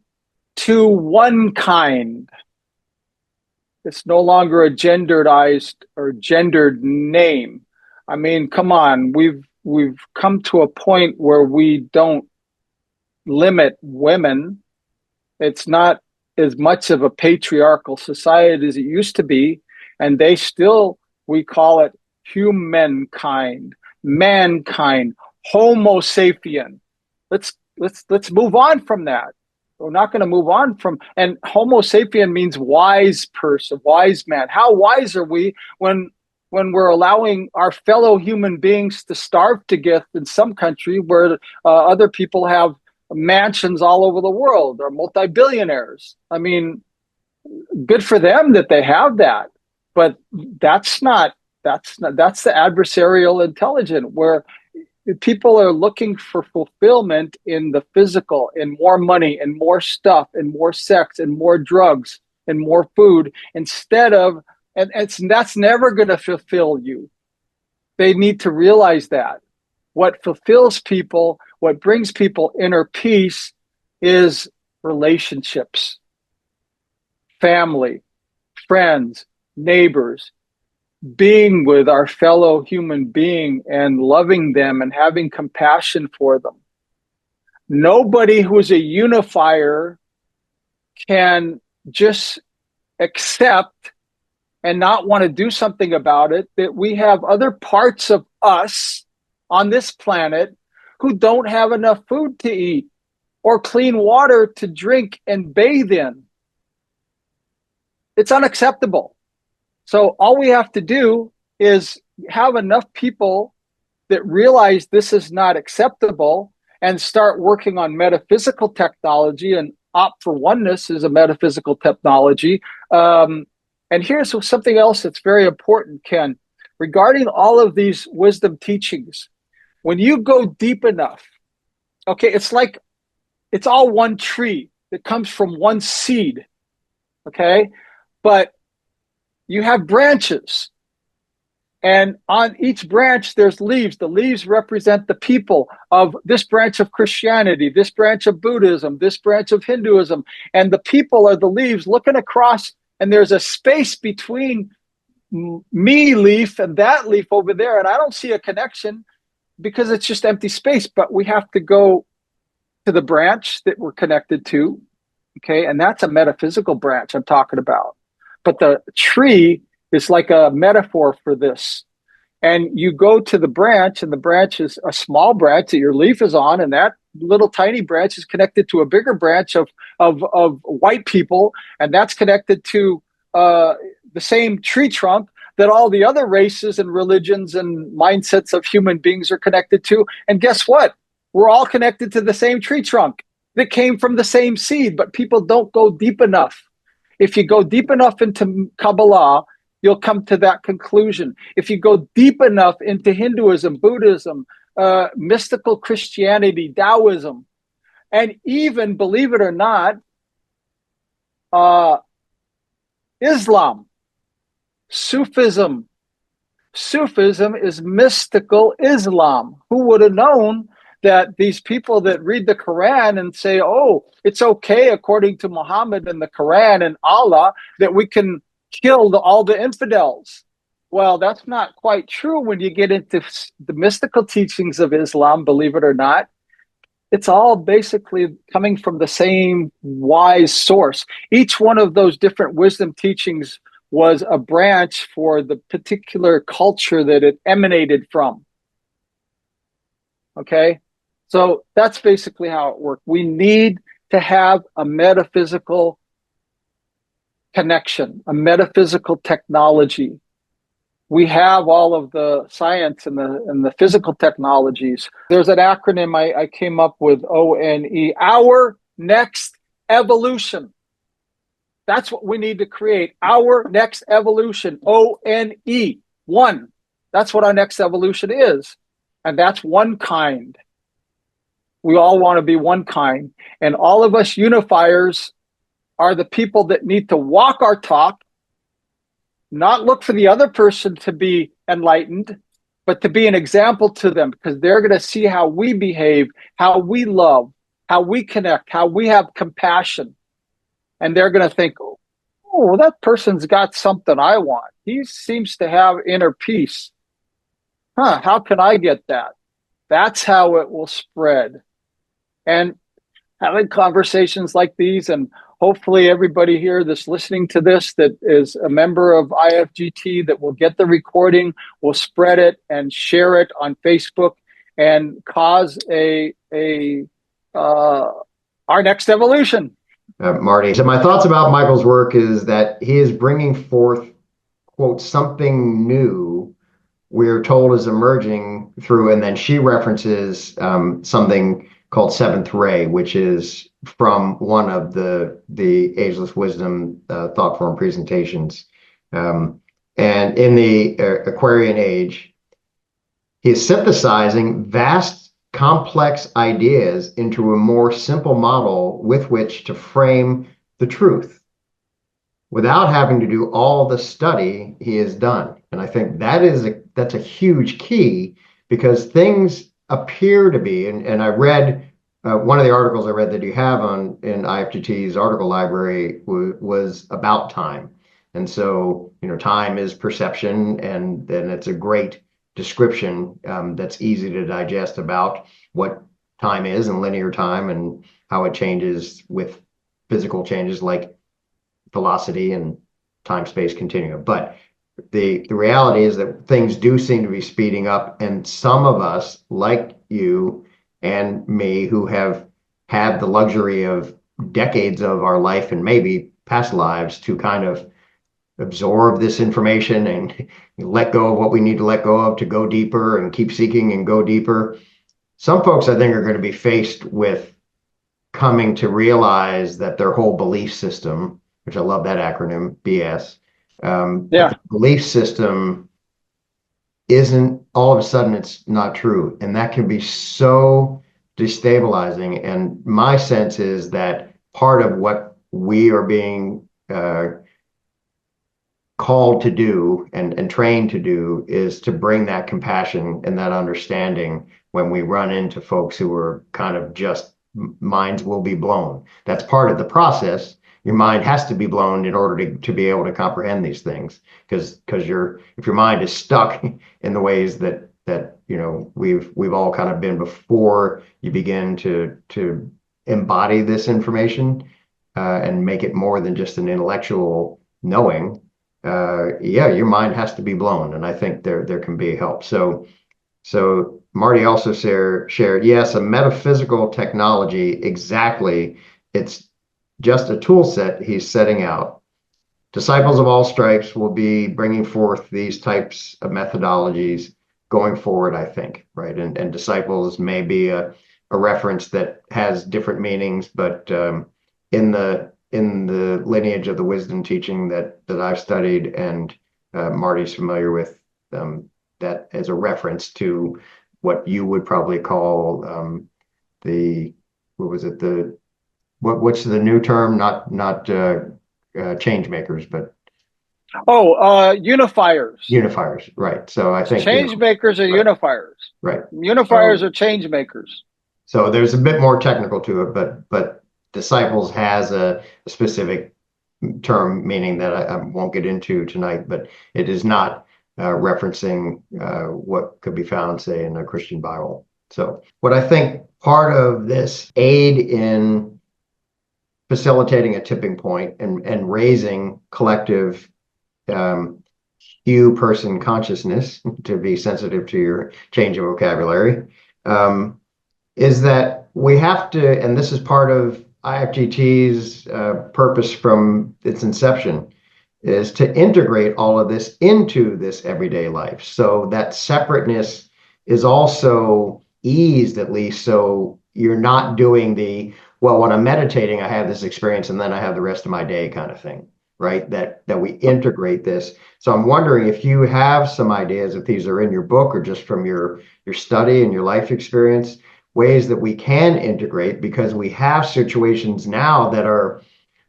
to one kind. It's no longer a genderized or gendered name. I mean, come on, we've come to a point where we don't limit women. It's not as much of a patriarchal society as it used to be, and they still, we call it humankind, mankind, Homo sapien. Let's move on from that. We're not going to move on from, and Homo sapien means wise person, wise man. How wise are we when we're allowing our fellow human beings to starve to death in some country where other people have mansions all over the world, or multi-billionaires? I mean, good for them that they have that, but that's the adversarial intelligence, where people are looking for fulfillment in the physical, in more money and more stuff and more sex and more drugs and more food, instead of, and that's never going to fulfill you. They need to realize that what fulfills people, what brings people inner peace, is relationships, family, friends, neighbors, being with our fellow human being and loving them and having compassion for them. Nobody who is a unifier can just accept and not want to do something about it, that we have other parts of us on this planet who don't have enough food to eat or clean water to drink and bathe in. It's unacceptable. So all we have to do is have enough people that realize this is not acceptable and start working on metaphysical technology, and opt for oneness is a metaphysical technology. And here's something else that's very important, Ken, regarding all of these wisdom teachings. When you go deep enough, okay, it's like it's all one tree that comes from one seed, okay? But you have branches, and on each branch there's leaves. The leaves represent the people of this branch of Christianity, this branch of Buddhism, this branch of Hinduism, and the people are the leaves looking across, and there's a space between me leaf and that leaf over there, and I don't see a connection because it's just empty space. But we have to go to the branch that we're connected to, Okay. And that's a metaphysical branch I'm talking about. But the tree is like a metaphor for this. And you go to the branch, and the branch is a small branch that your leaf is on, and that little tiny branch is connected to a bigger branch of white people, and that's connected to the same tree trunk that all the other races and religions and mindsets of human beings are connected to. And guess what? We're all connected to the same tree trunk that came from the same seed, but people don't go deep enough. If you go deep enough into Kabbalah, you'll come to that conclusion. If you go deep enough into Hinduism, Buddhism, mystical Christianity, Taoism, and even, believe it or not, uh, Islam, Sufism. Sufism is mystical Islam. Who would have known that these people that read the Quran and say, oh, it's okay according to Muhammad and the Quran and Allah that we can kill all the infidels? Well, that's not quite true when you get into the mystical teachings of Islam, believe it or not. It's all basically coming from the same wise source. Each one of those different wisdom teachings was a branch for the particular culture that it emanated from. Okay? So that's basically how it worked. We need to have a metaphysical connection, a metaphysical technology. We have all of the science and the physical technologies. There's an acronym I came up with, ONE, our next evolution. That's what we need to create. Our next evolution, ONE, one. That's what our next evolution is. And that's one kind. We all want to be one kind. And all of us unifiers are the people that need to walk our talk, not look for the other person to be enlightened, but to be an example to them, because they're going to see how we behave, how we love, how we connect, how we have compassion. And they're going to think, oh, well, that person's got something I want. He seems to have inner peace. How can I get that? That's how it will spread. And having conversations like these, and hopefully everybody here that's listening to this that is a member of IFGT that will get the recording, will spread it and share it on Facebook and cause our next evolution. Marty. So my thoughts about Michael's work is that he is bringing forth, quote, something new we're told is emerging through, and then she references something called Seventh Ray, which is from one of the Ageless Wisdom thought form presentations. And in the Aquarian age, he is synthesizing vast, complex ideas into a more simple model with which to frame the truth without having to do all the study he has done. And I think that's a huge key, because things appear to be, and I read one of the articles I read that you have in IFGT's article library was about time. And so, time is perception, and then it's a great description that's easy to digest about what time is and linear time and how it changes with physical changes like velocity and time-space continuum. But the reality is that things do seem to be speeding up, and some of us, like you and me, who have had the luxury of decades of our life and maybe past lives to kind of absorb this information and let go of what we need to let go of to go deeper and keep seeking and go deeper. Some folks, I think, are going to be faced with coming to realize that their whole belief system, which I love that acronym, BS, but the belief system isn't, all of a sudden it's not true. And that can be so destabilizing. And my sense is that part of what we are being called to do and trained to do is to bring that compassion and that understanding when we run into folks who are kind of just minds will be blown. That's part of the process. Your mind has to be blown in order to be able to comprehend these things, because if your mind is stuck in the ways that we've all kind of been before you begin to embody this information, and make it more than just an intellectual knowing, yeah, your mind has to be blown, and I think there can be help. So Marty also shared, yes, a metaphysical technology, exactly. It's just a tool set he's setting out. Disciples of all stripes will be bringing forth these types of methodologies going forward, I think, right? And disciples may be a reference that has different meanings, but in the lineage of the wisdom teaching that I've studied and Marty's familiar with, that as a reference to what you would probably call the what was it the what's the new term? Not change makers, but Oh, unifiers. unifiers, right? So I think, Change makers are right, unifiers. right. Unifiers So are change makers. so there's a bit more technical to it, but disciples has a specific term meaning that I won't get into tonight, but it is not referencing what could be found, say, in a Christian Bible. So what I think part of this aid in facilitating a tipping point and raising collective you person consciousness to be sensitive to your change of vocabulary, is that we have to, and this is part of IFGT's purpose from its inception, is to integrate all of this into this everyday life. So that separateness is also eased, at least, so you're not doing the, well, when I'm meditating, I have this experience and then I have the rest of my day kind of thing, right? That we integrate this. So I'm wondering if you have some ideas, if these are in your book or just from your study and your life experience, ways that we can integrate, because we have situations now that are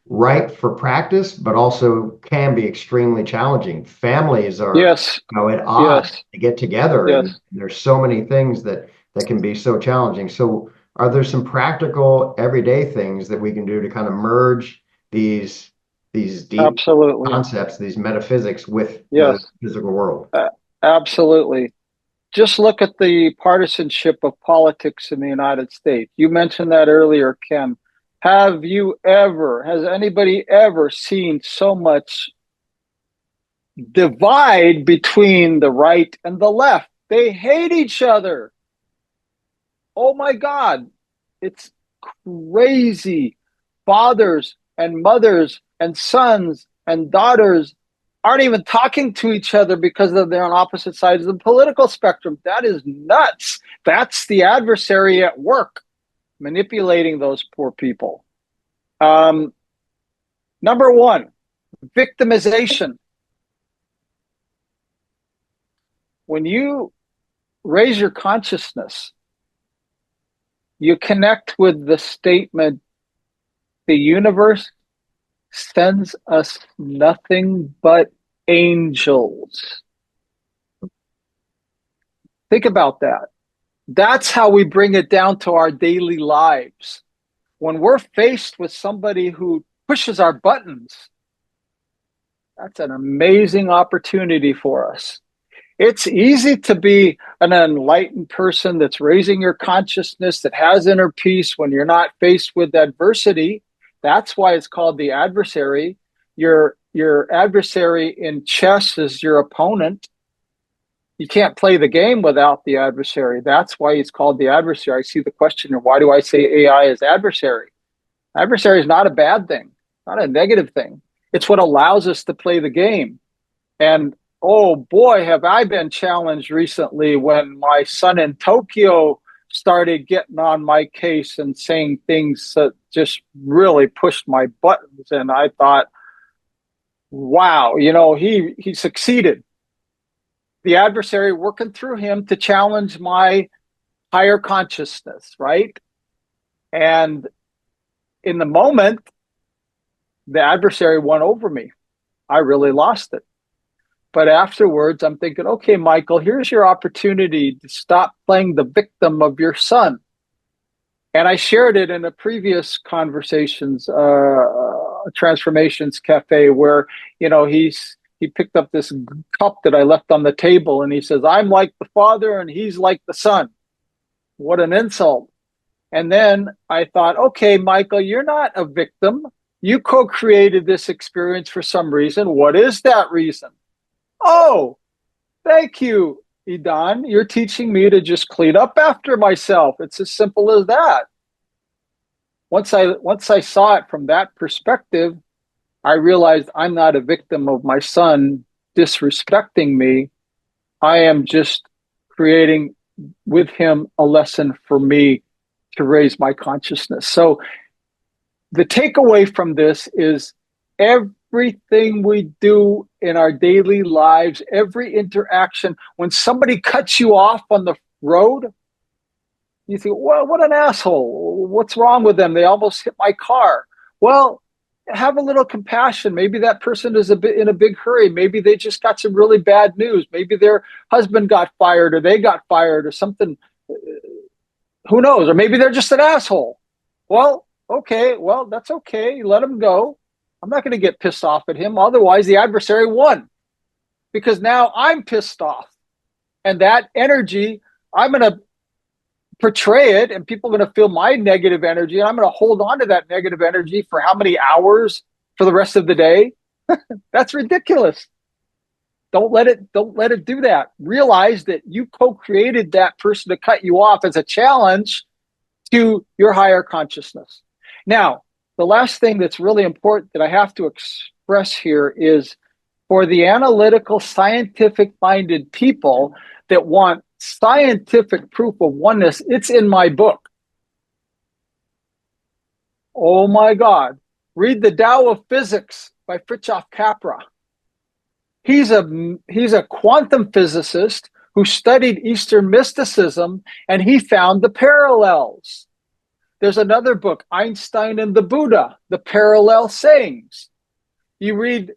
ripe for practice, but also can be extremely challenging. Families are, Yes, at odds yes, to get together, and yes, there's so many things that can be so challenging. So, are there some practical everyday things that we can do to kind of merge these deep absolutely. concepts, these metaphysics, with the Yes, physical world? absolutely. Just look at the partisanship of politics in the United States. You mentioned that earlier, Ken. Has anybody ever seen so much divide between the right and the left? They hate each other. Oh my God. It's crazy. Fathers and mothers and sons and daughters aren't even talking to each other because they're on opposite sides of the political spectrum. That is nuts. That's the adversary at work, manipulating those poor people. Um, Number one, victimization. When you raise your consciousness, you connect with the statement, the universe sends us nothing but angels. Think about that. That's how we bring it down to our daily lives. When we're faced with somebody who pushes our buttons, that's an amazing opportunity for us. It's easy to be an enlightened person that's raising your consciousness, that has inner peace when you're not faced with adversity. That's why it's called the adversary. Your adversary in chess is your opponent. You can't play the game without the adversary. That's why it's called the adversary. I see the question, why do I say AI is adversary? Adversary is not a bad thing, not a negative thing. It's what allows us to play the game. And oh boy, have I been challenged recently when my son in Tokyo started getting on my case and saying things that just really pushed my buttons. And I thought, wow, he succeeded. The adversary working through him to challenge my higher consciousness, right? And in the moment, the adversary won over me. I really lost it. But afterwards, I'm thinking, okay, Michael, here's your opportunity to stop playing the victim of your son. And I shared it in a previous conversations, Transformations Cafe, where he picked up this cup that I left on the table, and he says, "I'm like the father, and he's like the son." What an insult! And then I thought, okay, Michael, you're not a victim. You co-created this experience for some reason. What is that reason? Oh, thank you, Idan. You're teaching me to just clean up after myself. It's as simple as that. Once I saw it from that perspective, I realized I'm not a victim of my son disrespecting me. I am just creating with him a lesson for me to raise my consciousness. So the takeaway from this is everything we do in our daily lives, every interaction, when somebody cuts you off on the road, you think, well, what an asshole. What's wrong with them? They almost hit my car. Well, have a little compassion. Maybe that person is a bit in a big hurry. Maybe they just got some really bad news. Maybe their husband got fired or they got fired or something. Who knows? Or maybe they're just an asshole. Well, okay. Well, that's okay. Let him go. I'm not going to get pissed off at him. Otherwise, the adversary won because now I'm pissed off. And that energy, I'm going to portray it and people are going to feel my negative energy. And I'm going to hold on to that negative energy for how many hours for the rest of the day? That's ridiculous. Don't let it do that. Realize that you co-created that person to cut you off as a challenge to your higher consciousness. Now, the last thing that's really important that I have to express here is for the analytical, scientific minded people that want scientific proof of oneness, it's in my book. Oh my God. Read The Tao of Physics by Fritjof Capra. He's a quantum physicist who studied Eastern mysticism, and he found the parallels. There's another book, Einstein and the Buddha, The Parallel Sayings. You read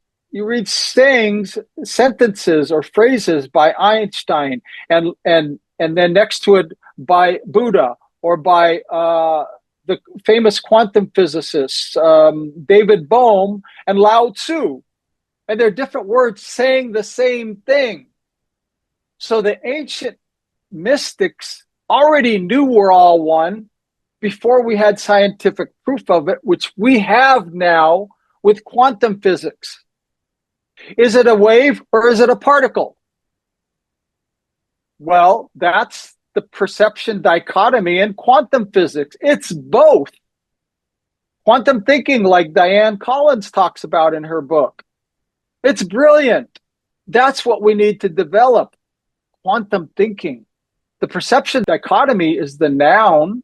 sayings, sentences or phrases by Einstein, and then next to it by Buddha or by the famous quantum physicists David Bohm and Lao Tzu. And they're different words saying the same thing. So the ancient mystics already knew we're all one before we had scientific proof of it, which we have now with quantum physics. Is it a wave or is it a particle? Well, that's the perception dichotomy in quantum physics. It's both. Quantum thinking, like Diane Collins talks about in her book. It's brilliant. That's what we need to develop. Quantum thinking. The perception dichotomy is the noun,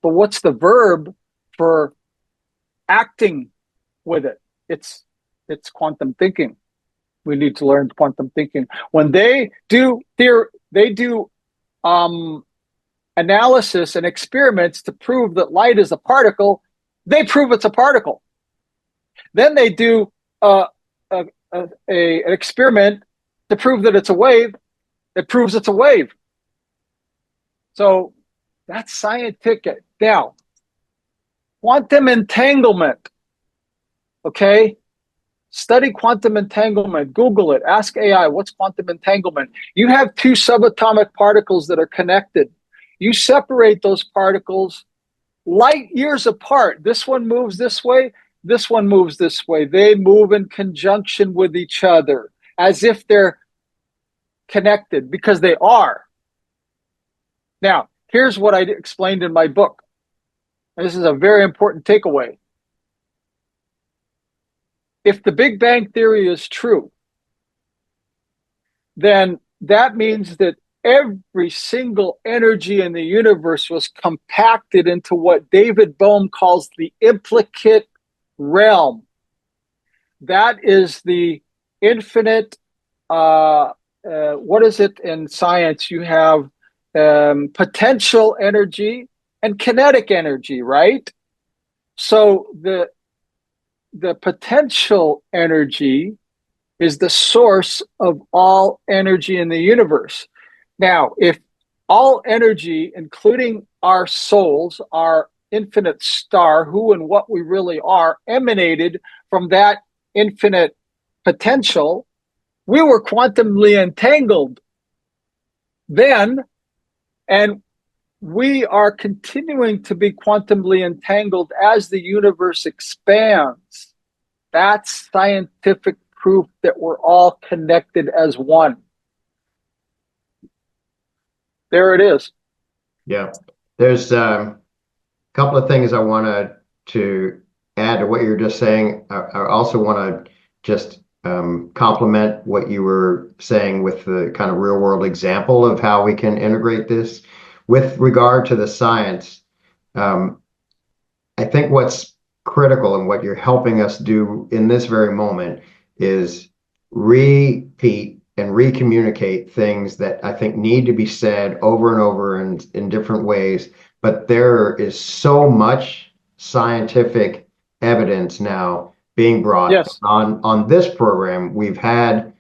but what's the verb for acting with it? It's quantum thinking. We need to learn quantum thinking. When they do analysis and experiments to prove that light is a particle, they prove it's a particle. Then they do an experiment to prove that it's a wave. It proves it's a wave. So that's scientific. Now, quantum entanglement. Okay? Study quantum entanglement. Google it. Ask AI, what's quantum entanglement? You have two subatomic particles that are connected. You separate those particles light years apart. This one moves this way. This one moves this way. They move in conjunction with each other as if they're connected because they are. Now, here's what I explained in my book. And this is a very important takeaway. If the Big Bang Theory is true, then that means that every single energy in the universe was compacted into what David Bohm calls the implicate realm. That is the infinite, what is it in science? You have potential energy and kinetic energy, right? So the potential energy is the source of all energy in the universe. Now, if all energy, including our souls, our infinite star, who and what we really are, emanated from that infinite potential, we were quantumly entangled then, and we are continuing to be quantumly entangled as the universe expands. That's scientific proof that we're all connected as one. There it is. Yeah. There's a couple of things I want to add to what you're just saying. I also want to just complement what you were saying with the kind of real world example of how we can integrate this. With regard to the science, um, I think what's critical and what you're helping us do in this very moment is repeat and recommunicate things that I think need to be said over and over and in different ways. But there is so much scientific evidence now being brought Yes. on this program. We've had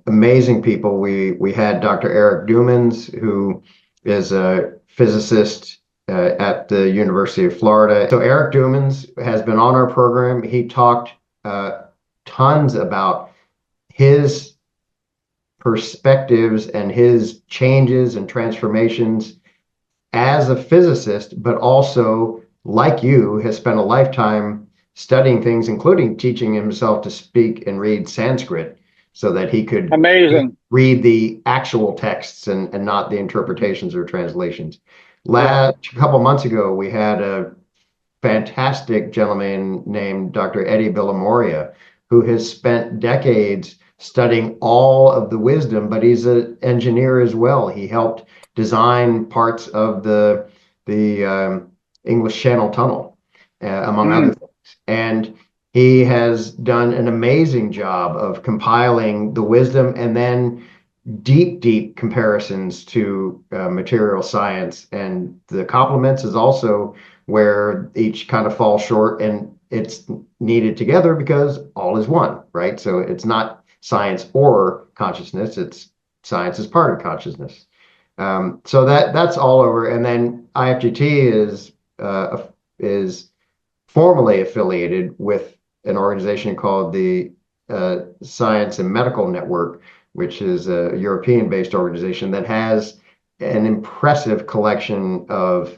amazing people. We had Dr. Eric Dumans, who is a physicist at the University of Florida. So Eric Dumans has been on our program. He talked tons about his perspectives and his changes and transformations as a physicist, but also, like you, has spent a lifetime studying things, including teaching himself to speak and read Sanskrit so that he could Amazing. read the actual texts and not the interpretations or translations. Yeah. A couple months ago, we had a fantastic gentleman named Dr. Eddie Villamoria, who has spent decades studying all of the wisdom, but he's an engineer as well. He helped design parts of the English Channel Tunnel, among other Mm. things. And he has done an amazing job of compiling the wisdom and then deep comparisons to material science. And the complements is also where each kind of falls short and it's needed together because all is one, right? So it's not science or consciousness, it's science is part of consciousness. So that's all over. And then IFGT is formally affiliated with an organization called the Science and Medical Network, which is a European-based organization that has an impressive collection of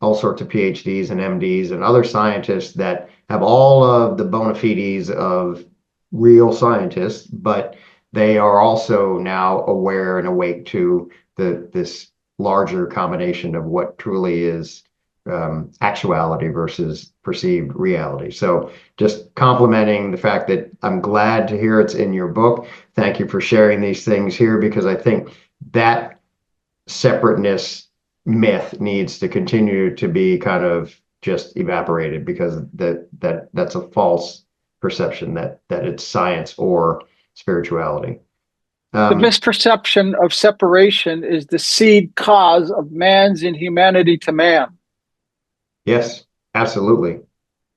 all sorts of PhDs and MDs and other scientists that have all of the bona fides of real scientists, but they are also now aware and awake to this larger combination of what truly is actuality versus perceived reality. So just complimenting the fact that I'm glad to hear it's in your book. Thank you for sharing these things here because I think that separateness myth needs to continue to be kind of just evaporated because that's a false perception that it's science or spirituality. The Um, misperception of separation is the seed cause of man's inhumanity to man. yes, absolutely.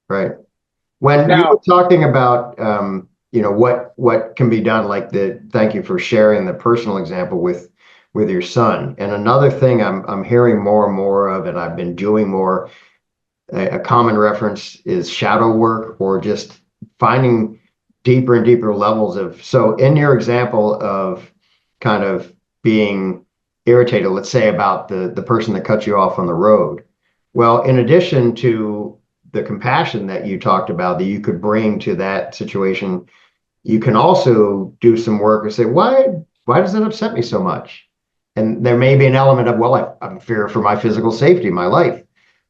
Right. When you were Now, talking about, what can be done, like thank you for sharing the personal example with your son. And another thing I'm hearing more and more of, and I've been doing more, a common reference is shadow work or just finding deeper and deeper levels of. So in your example of kind of being irritated, let's say about the person that cut you off on the road. Well, in addition to the compassion that you talked about that you could bring to that situation, you can also do some work and say, why does that upset me so much? And there may be an element of, well, I'm fear for my physical safety, my life.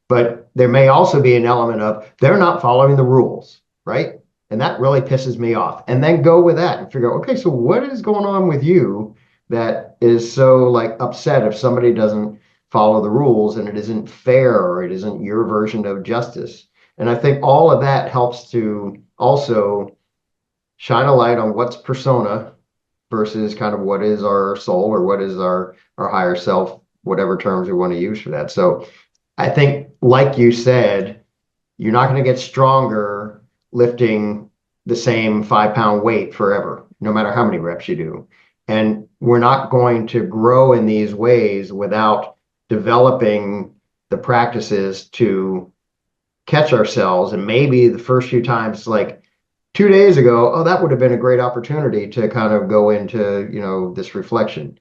But there may also be an element of they're not following the rules, right? And that really pisses me off. And then go with that and figure out, okay, so what is going on with you that is so like upset if somebody doesn't follow the rules and it isn't fair or it isn't your version of justice? And I think all of that helps to also shine a light on what's persona versus kind of what is our soul or what is our higher self, whatever terms we want to use for that. So I think, like you said, you're not going to get stronger lifting the same 5 pound weight forever, no matter how many reps you do. And we're not going to grow in these ways without developing the practices to catch ourselves. And maybe the first few times, like 2 days ago, oh, that would have been a great opportunity to kind of go into, this reflection.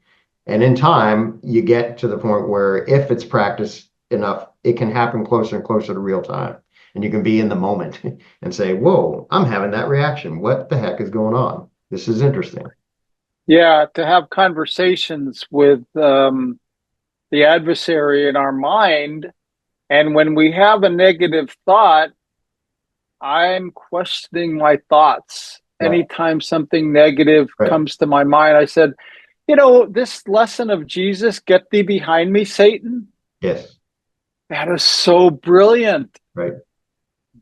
And in time, you get to the point where if it's practiced enough, it can happen closer and closer to real time. And you can be in the moment and say, whoa, I'm having that reaction. What the heck is going on? This is interesting. Yeah, to have conversations with the adversary in our mind. And when we have a negative thought, I'm questioning my thoughts. Yeah. Anytime something negative Right. comes to my mind, I said, you know, this lesson of Jesus, get thee behind me, Satan, Yes. that is so brilliant. Right.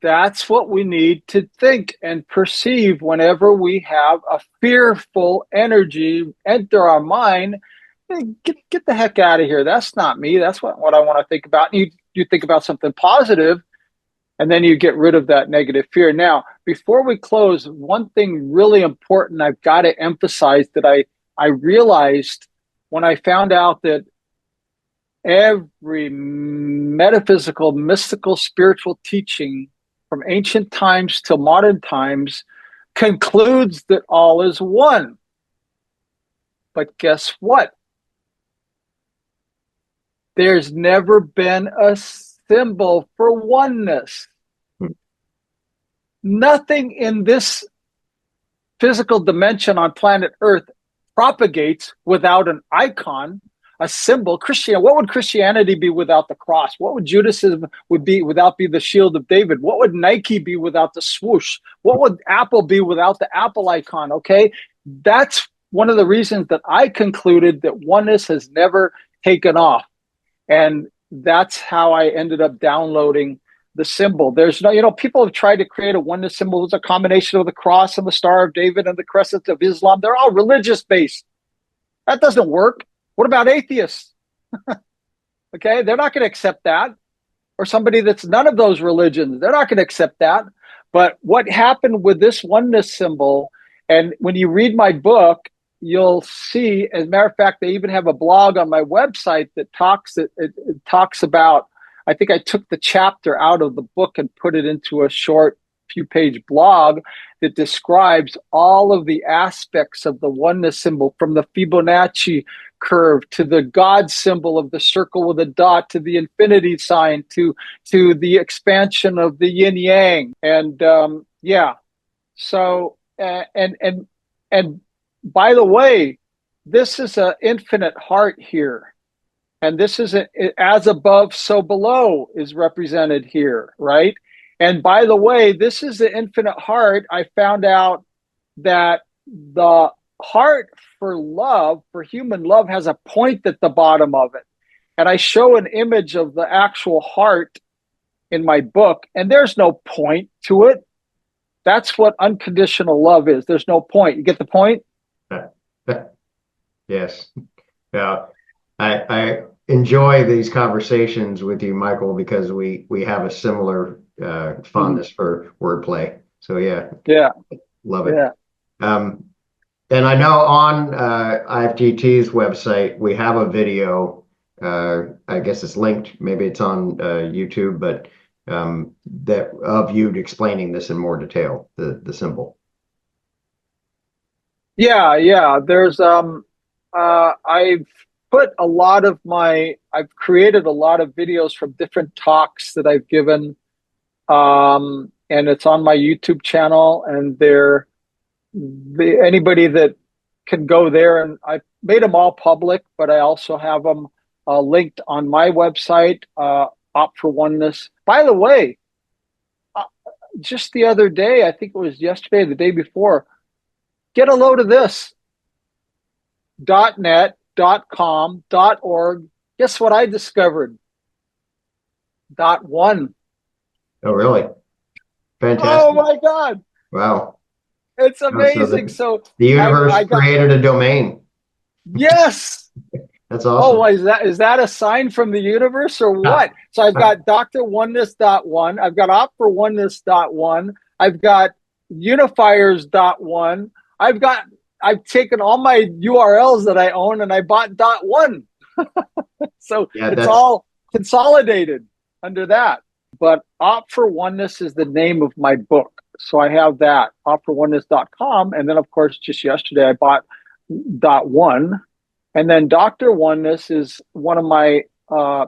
That's what we need to think and perceive whenever we have a fearful energy enter our mind. Hey, get the heck out of here. That's not me. That's what I want to think about. And you think about something positive, and then you get rid of that negative fear. Now, before we close, one thing really important I've got to emphasize that I realized when I found out that every metaphysical, mystical, spiritual teaching from ancient times till modern times concludes that all is one. But guess what? There's never been a symbol for oneness. Hmm. Nothing in this physical dimension on planet Earth propagates without an icon, a symbol. Christianity. What would Christianity be without the cross? What would Judaism would be without the shield of David? What would Nike be without the swoosh? What would Apple be without the Apple icon? Okay, that's one of the reasons that I concluded that oneness has never taken off, and that's how I ended up downloading the symbol. There's no, people have tried to create a oneness symbol. It's a combination of the cross and the Star of David and the crescent of Islam. They're all religious based. That doesn't work. What about atheists? Okay, they're not going to accept that. Or somebody that's none of those religions, they're not going to accept that. But what happened with this oneness symbol, and when you read my book, you'll see, as a matter of fact, they even have a blog on my website that it talks about, I think I took the chapter out of the book and put it into a short few page blog that describes all of the aspects of the oneness symbol, from the Fibonacci curve to the God symbol of the circle with a dot to the infinity sign to the expansion of the yin yang. And yeah, so and by the way, this is an infinite heart here. And this is as above, so below is represented here, right? And by the way, this is the infinite heart. I found out that the heart for love, for human love, has a point at the bottom of it. And I show an image of the actual heart in my book, and there's no point to it. That's what unconditional love is. There's no point. You get the point? Yes. Yeah. I enjoy these conversations with you, Michael, because we have a similar Mhm. fondness for wordplay. So yeah, Yeah, love it. yeah. Um, and I know on IFGT's website we have a video. I guess it's linked. Maybe it's on YouTube, but that of you explaining this in more detail, the symbol. Yeah, yeah. There's I've put a lot of I've created a lot of videos from different talks that I've given. And it's on my YouTube channel, and anybody that can go there, and I made them all public, but I also have them linked on my website, Opt for Oneness. By the way, uh, just the other day, I think it was yesterday, the day before, get a load of this. .net, .com, .org. Guess what I discovered? .one. Oh, really? Oh Fantastic. my God. Wow. It's Oh, so amazing. So the universe I got, created a domain. yes. That's Oh, awesome. is that a sign from the universe or what? So I've got Dr. Oneness.one. I've got Opt for Oneness.one. I've got Unifiers.one. I've taken all my URLs that I own and I bought .one. So Yeah, it's that's all consolidated under that. But Opt for Oneness is the name of my book. So I have that, optforoneness.com. And then, of course, just yesterday I bought .one. And then Dr. Oneness is one of my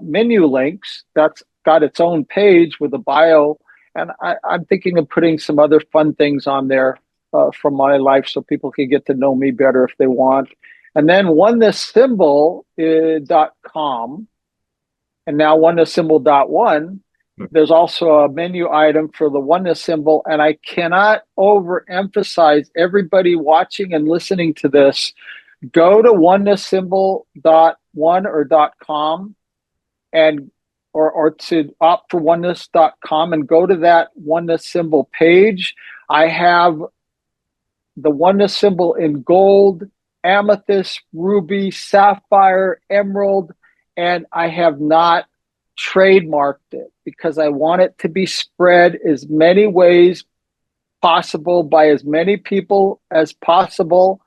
menu links that's got its own page with a bio. And I'm thinking of putting some other fun things on there from my life so people can get to know me better if they want. And then onenesssymbol.com and now onenesssymbol.one. There's also a menu item for the oneness symbol. And I cannot overemphasize everybody watching and listening to this. Go to onenesssymbol.one or .com and or to opt for oneness.com and go to that oneness symbol page. I have the oneness symbol in gold, amethyst, ruby, sapphire, emerald, and I have not trademarked it because I want it to be spread as many ways possible by as many people as possible.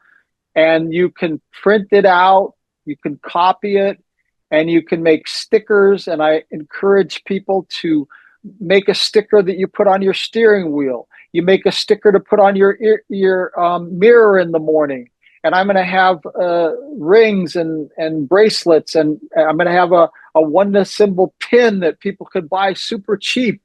And you can print it out, you can copy it, and you can make stickers. And I encourage people to make a sticker that you put on your steering wheel. You make a sticker to put on your mirror in the morning. And I'm going to have rings and bracelets, and I'm going to have a oneness symbol pin that people could buy super cheap.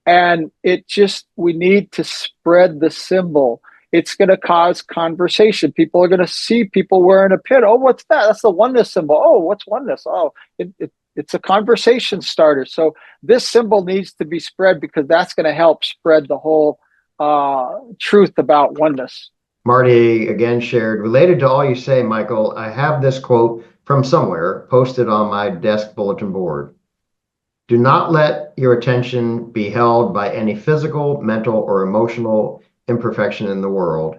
And we need to spread the symbol. It's going to cause conversation. People are going to see people wearing a pin. Oh, what's that? That's the oneness symbol. Oh, what's oneness? Oh, it's a conversation starter. So this symbol needs to be spread because that's going to help spread the whole truth about oneness. Marty again shared, related to all you say, Michael, I have this quote from somewhere posted on my desk bulletin board. Do not let your attention be held by any physical, mental, or emotional imperfection in the world.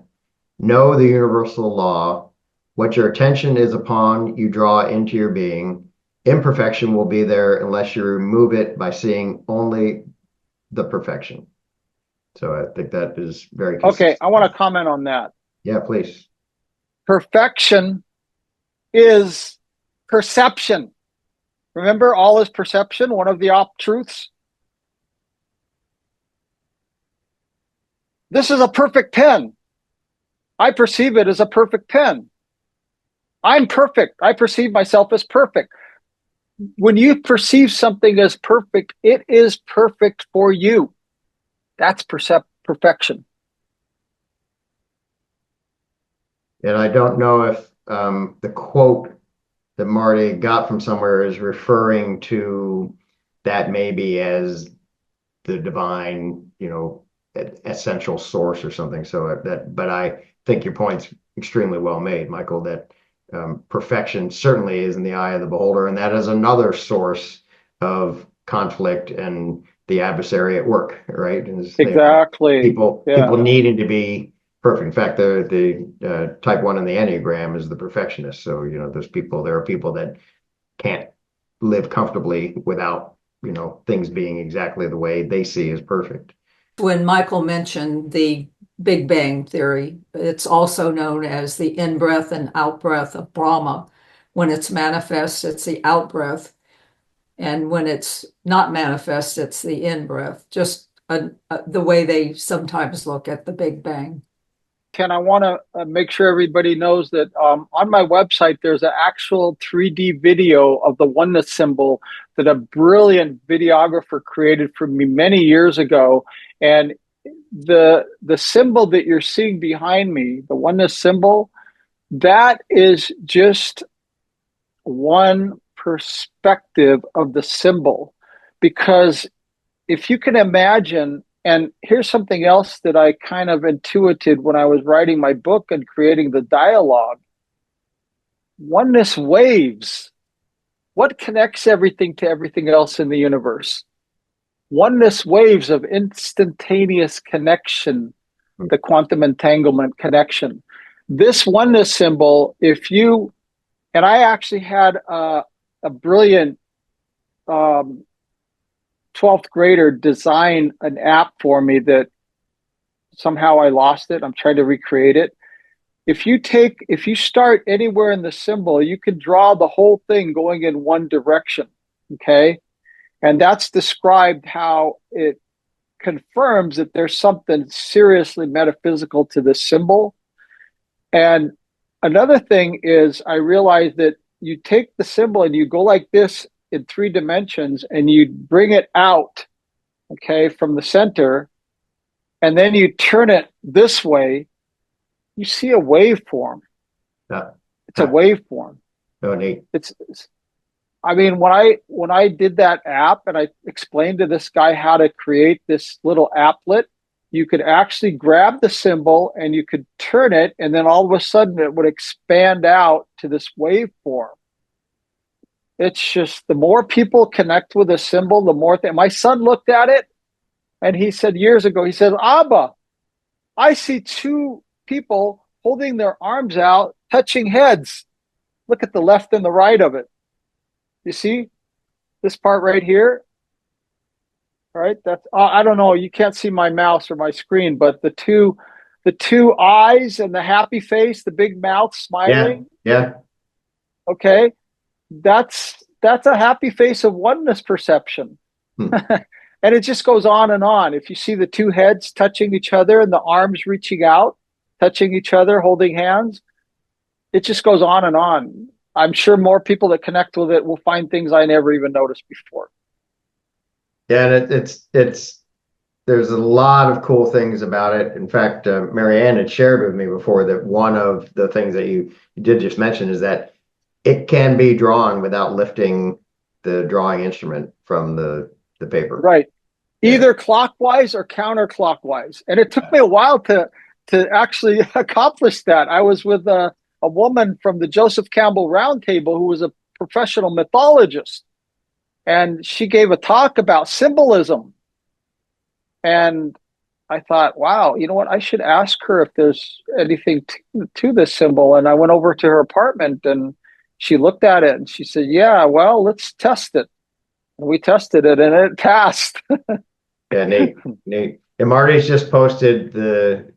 Know the universal law. What your attention is upon, you draw into your being. Imperfection will be there unless you remove it by seeing only the perfection. So I think that is very consistent. Okay, I want to comment on that. Yeah, please. Perfection is perception. Remember, all is perception, one of the truths. This is a perfect pen. I perceive it as a perfect pen. I'm perfect. I perceive myself as perfect. When you perceive something as perfect, it is perfect for you. That's perfection. And I don't know if the quote that Marty got from somewhere is referring to that maybe as the divine, essential source or something. So but I think your point's extremely well made, Michael, that perfection certainly is in the eye of the beholder. And that is another source of conflict and the adversary at work, right? Exactly. People needing to be perfect. In fact, the type 1 in the Enneagram is the perfectionist. So, there are people that can't live comfortably without, things being exactly the way they see as perfect. When Michael mentioned the Big Bang Theory, it's also known as the in-breath and out-breath of Brahma. When it's manifest, it's the out-breath. And when it's not manifest, it's the in-breath. Just the way they sometimes look at the Big Bang. Ken, I want to make sure everybody knows that on my website, there's an actual 3D video of the oneness symbol that a brilliant videographer created for me many years ago. And the symbol that you're seeing behind me, the oneness symbol, that is just one perspective of the symbol. Because if you can imagine, and here's something else that I kind of intuited when I was writing my book and creating the dialogue. Oneness waves. What connects everything to everything else in the universe? Oneness waves of instantaneous connection, the quantum entanglement connection. This oneness symbol, and I actually had a brilliant 12th grader design an app for me that somehow I lost it. I'm trying to recreate it. If you start anywhere in the symbol, you can draw the whole thing going in one direction. Okay. And that's described how it confirms that there's something seriously metaphysical to this symbol. And another thing is I realized that you take the symbol and you go like this in 3 dimensions and you bring it out, okay, from the center, and then you turn it this way, you see a waveform. Yeah. It's a waveform. Oh, neat. It's I mean, when I did that app and I explained to this guy how to create this little applet, you could actually grab the symbol and you could turn it, and then all of a sudden it would expand out to this waveform. It's just the more people connect with a symbol, the more my son looked at it and he said years ago, he said, Abba, I see 2 people holding their arms out, touching heads. Look at the left and the right of it. You see this part right here? Right? That's I don't know. You can't see my mouse or my screen, but the two eyes and the happy face, the big mouth Yeah. smiling. Yeah. Okay, that's a happy face of oneness perception. Hmm. And it just goes on and on. If you see the 2 heads touching each other and the arms reaching out, touching each other, holding hands, it just goes on and on. I'm sure more people that connect with it will find things I never even noticed before. Yeah, and it's there's a lot of cool things about it. In fact, Marianne had shared with me before that one of the things that you did just mention is that it can be drawn without lifting the drawing instrument from the paper. Right. Yeah. Either clockwise or counterclockwise. And it took me a while to actually accomplish that. I was with a woman from the Joseph Campbell Roundtable who was a professional mythologist. And she gave a talk about symbolism. And I thought, wow, you know what? I should ask her if there's anything to this symbol. And I went over to her apartment and she looked at it and she said, yeah, well, let's test it. And we tested it and it passed. Yeah, neat, neat. And Marty's just posted the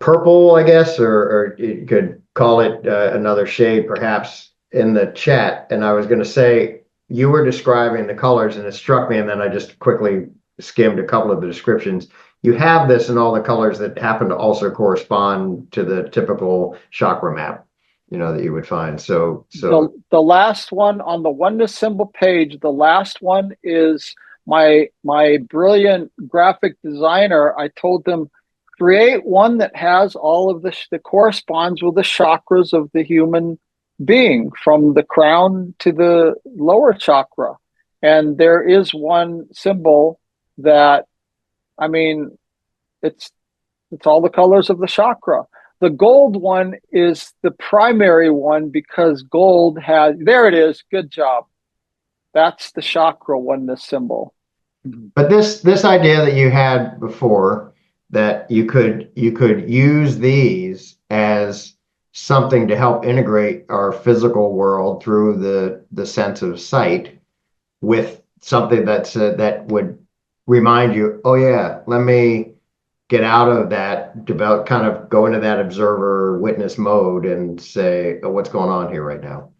purple, I guess, or you could call it another shade, perhaps, in the chat. And I was going to say you were describing the colors, and it struck me, and then I just quickly skimmed a couple of the descriptions. You have this in all the colors that happen to also correspond to the typical chakra map, that you would find. So The last one on the oneness symbol page, the last one is my brilliant graphic designer. I told them create one that has all of this that corresponds with the chakras of the human being from the crown to the lower chakra. And there is one symbol that, I mean, it's all the colors of the chakra. The gold one is the primary one because gold has, there it is. Good job. That's the chakra oneness symbol. but this idea that you had before that you could use these as something to help integrate our physical world through the sense of sight with something that would remind you, oh yeah, let me get out of that, develop, kind of go into that observer witness mode and say, oh, what's going on here right now?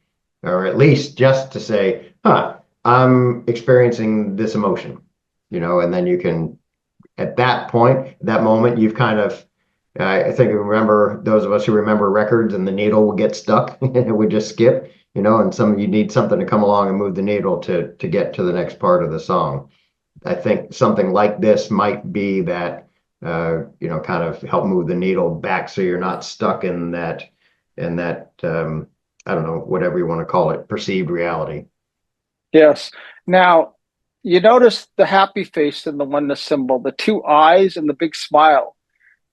Or at least just to say, I'm experiencing this emotion, and then you can, at that point, that moment, you've kind of, I think, remember those of us who remember records and the needle would get stuck and it would just skip, and you need something to come along and move the needle to get to the next part of the song. I think something like this might be that, kind of help move the needle back so you're not stuck in that, I don't know, whatever you want to call it, perceived reality. Yes. Now, you notice the happy face in the oneness symbol, the 2 eyes and the big smile.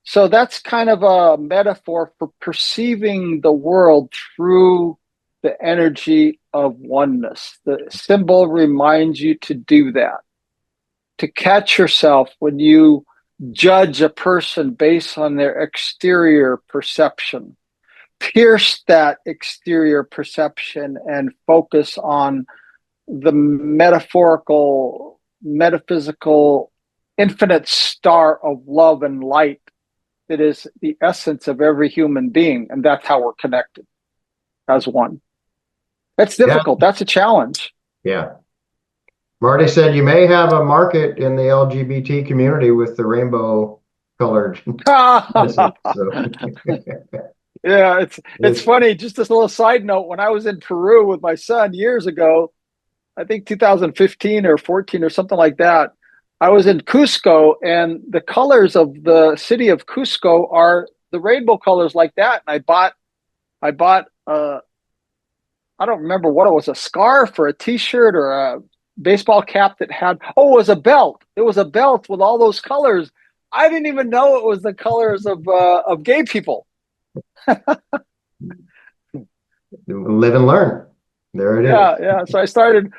So that's kind of a metaphor for perceiving the world through the energy of oneness. The symbol reminds you to do that, to catch yourself when you judge a person based on their exterior perception. Pierce that exterior perception and focus on the metaphorical, metaphysical, infinite star of love and light that is the essence of every human being. And that's how we're connected as one. That's difficult. Yeah. That's a challenge. Yeah. Marty said you may have a market in the LGBT community with the rainbow colored medicine. So Yeah, it's it's funny. Just this little side note, when I was in Peru with my son years ago, I think 2015 or 14 or something like that, I was in Cusco, and the colors of the city of Cusco are the rainbow colors like that. And I bought I don't remember what it was, a scarf or a t-shirt or a baseball cap that had, oh, it was a belt. It was a belt with all those colors. I didn't even know it was the colors of gay people. live and learn. There it is. Yeah, yeah. So I started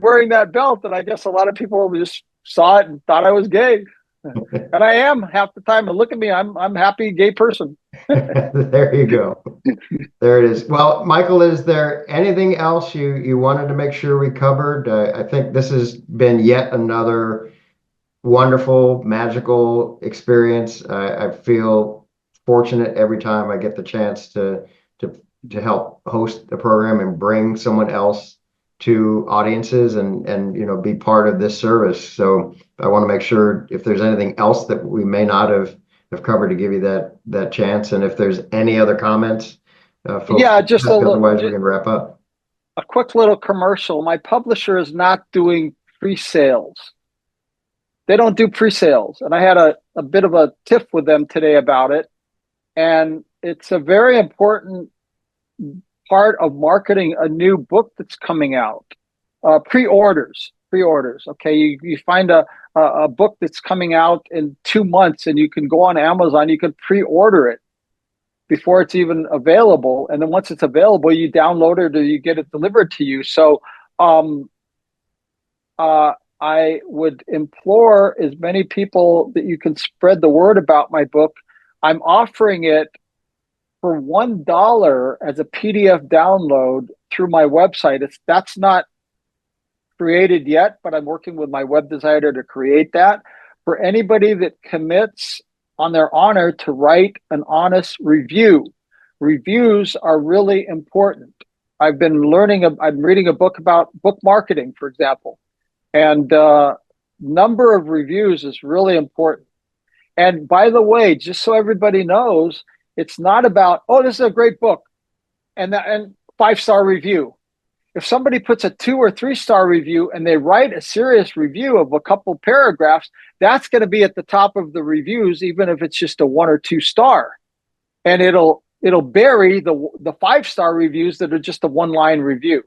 wearing that belt, and I guess a lot of people just saw it and thought I was gay. And I am half the time. And look at me, I'm a happy gay person. There you go. There it is. Well, Michael, is there anything else you wanted to make sure we covered? I think this has been yet another wonderful, magical experience. I feel fortunate every time I get the chance to to help host a program and bring someone else to audiences and be part of this service. So I want to make sure if there's anything else that we may not have covered to give you that chance, and if there's any other comments, folks, Yeah, just otherwise we can wrap up. a quick little commercial. My publisher is not doing pre-sales. They don't do pre-sales. And I had a bit of a tiff with them today about it. And it's a very important part of marketing a new book that's coming out. Pre-orders. Okay, you find a book that's coming out in 2 months, and you can go on Amazon. You can pre-order it before it's even available, and then once it's available, you download it or you get it delivered to you. So, um, I would implore as many people that you can spread the word about my book. I'm offering it for $1 as a PDF download through my website. That's not created yet, but I'm working with my web designer to create that for anybody that commits on their honor to write an honest review. Reviews are really important. I'm reading a book about book marketing, for example, and number of reviews is really important. And by the way, just so everybody knows, it's not about, oh, this is a great book and 5-star review. If somebody puts a 2 or 3-star review and they write a serious review of a couple paragraphs, that's going to be at the top of the reviews, even if it's just a 1 or 2-star. And it'll bury the 5-star reviews that are just a 1-line review.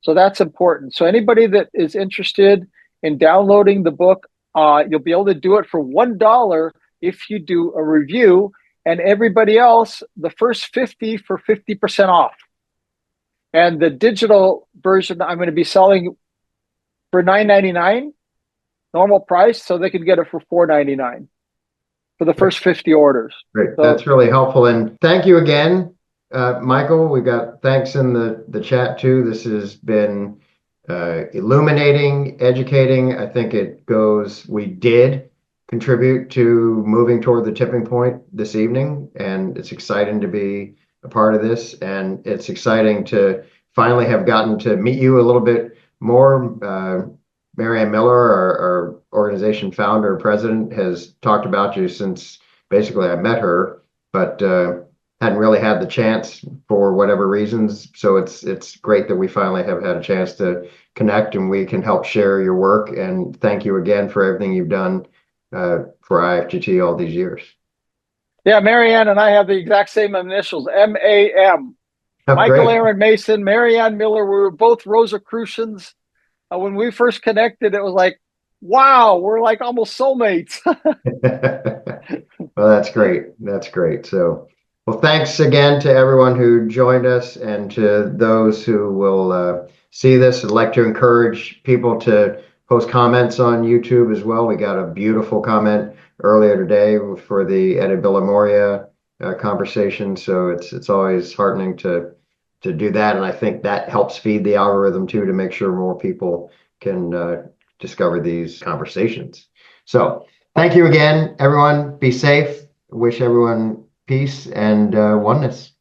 So that's important. So anybody that is interested in downloading the book, you'll be able to do it for $1 if you do a review, and everybody else, the first 50 for 50% off. And the digital version I'm going to be selling for $9.99 normal price, so they can get it for $4.99 for the first 50 orders. Great. So, that's really helpful. And thank you again, Michael. We got thanks in the chat too. This has been illuminating, educating. I think we did contribute to moving toward the tipping point this evening, and it's exciting to be a part of this, and it's exciting to finally have gotten to meet you a little bit more. Marianne Miller, our organization founder and president, has talked about you since basically I met her, but hadn't really had the chance for whatever reasons. So it's great that we finally have had a chance to connect and we can help share your work. And thank you again for everything you've done for IFGT all these years. yeah, Marianne and I have the exact same initials, MAM. Oh, Michael great. Aaron Mason, Marianne Miller. We were both Rosicrucians. When we first connected, it was like, wow, we're like almost soulmates. Well, that's great. That's great. So, well, thanks again to everyone who joined us and to those who will see this. I'd like to encourage people to post comments on YouTube as well. We got a beautiful comment earlier today for the Ed Moria conversation. So it's always heartening to do that. And I think that helps feed the algorithm too, to make sure more people can discover these conversations. So thank you again, everyone. Be safe. Wish everyone peace and oneness.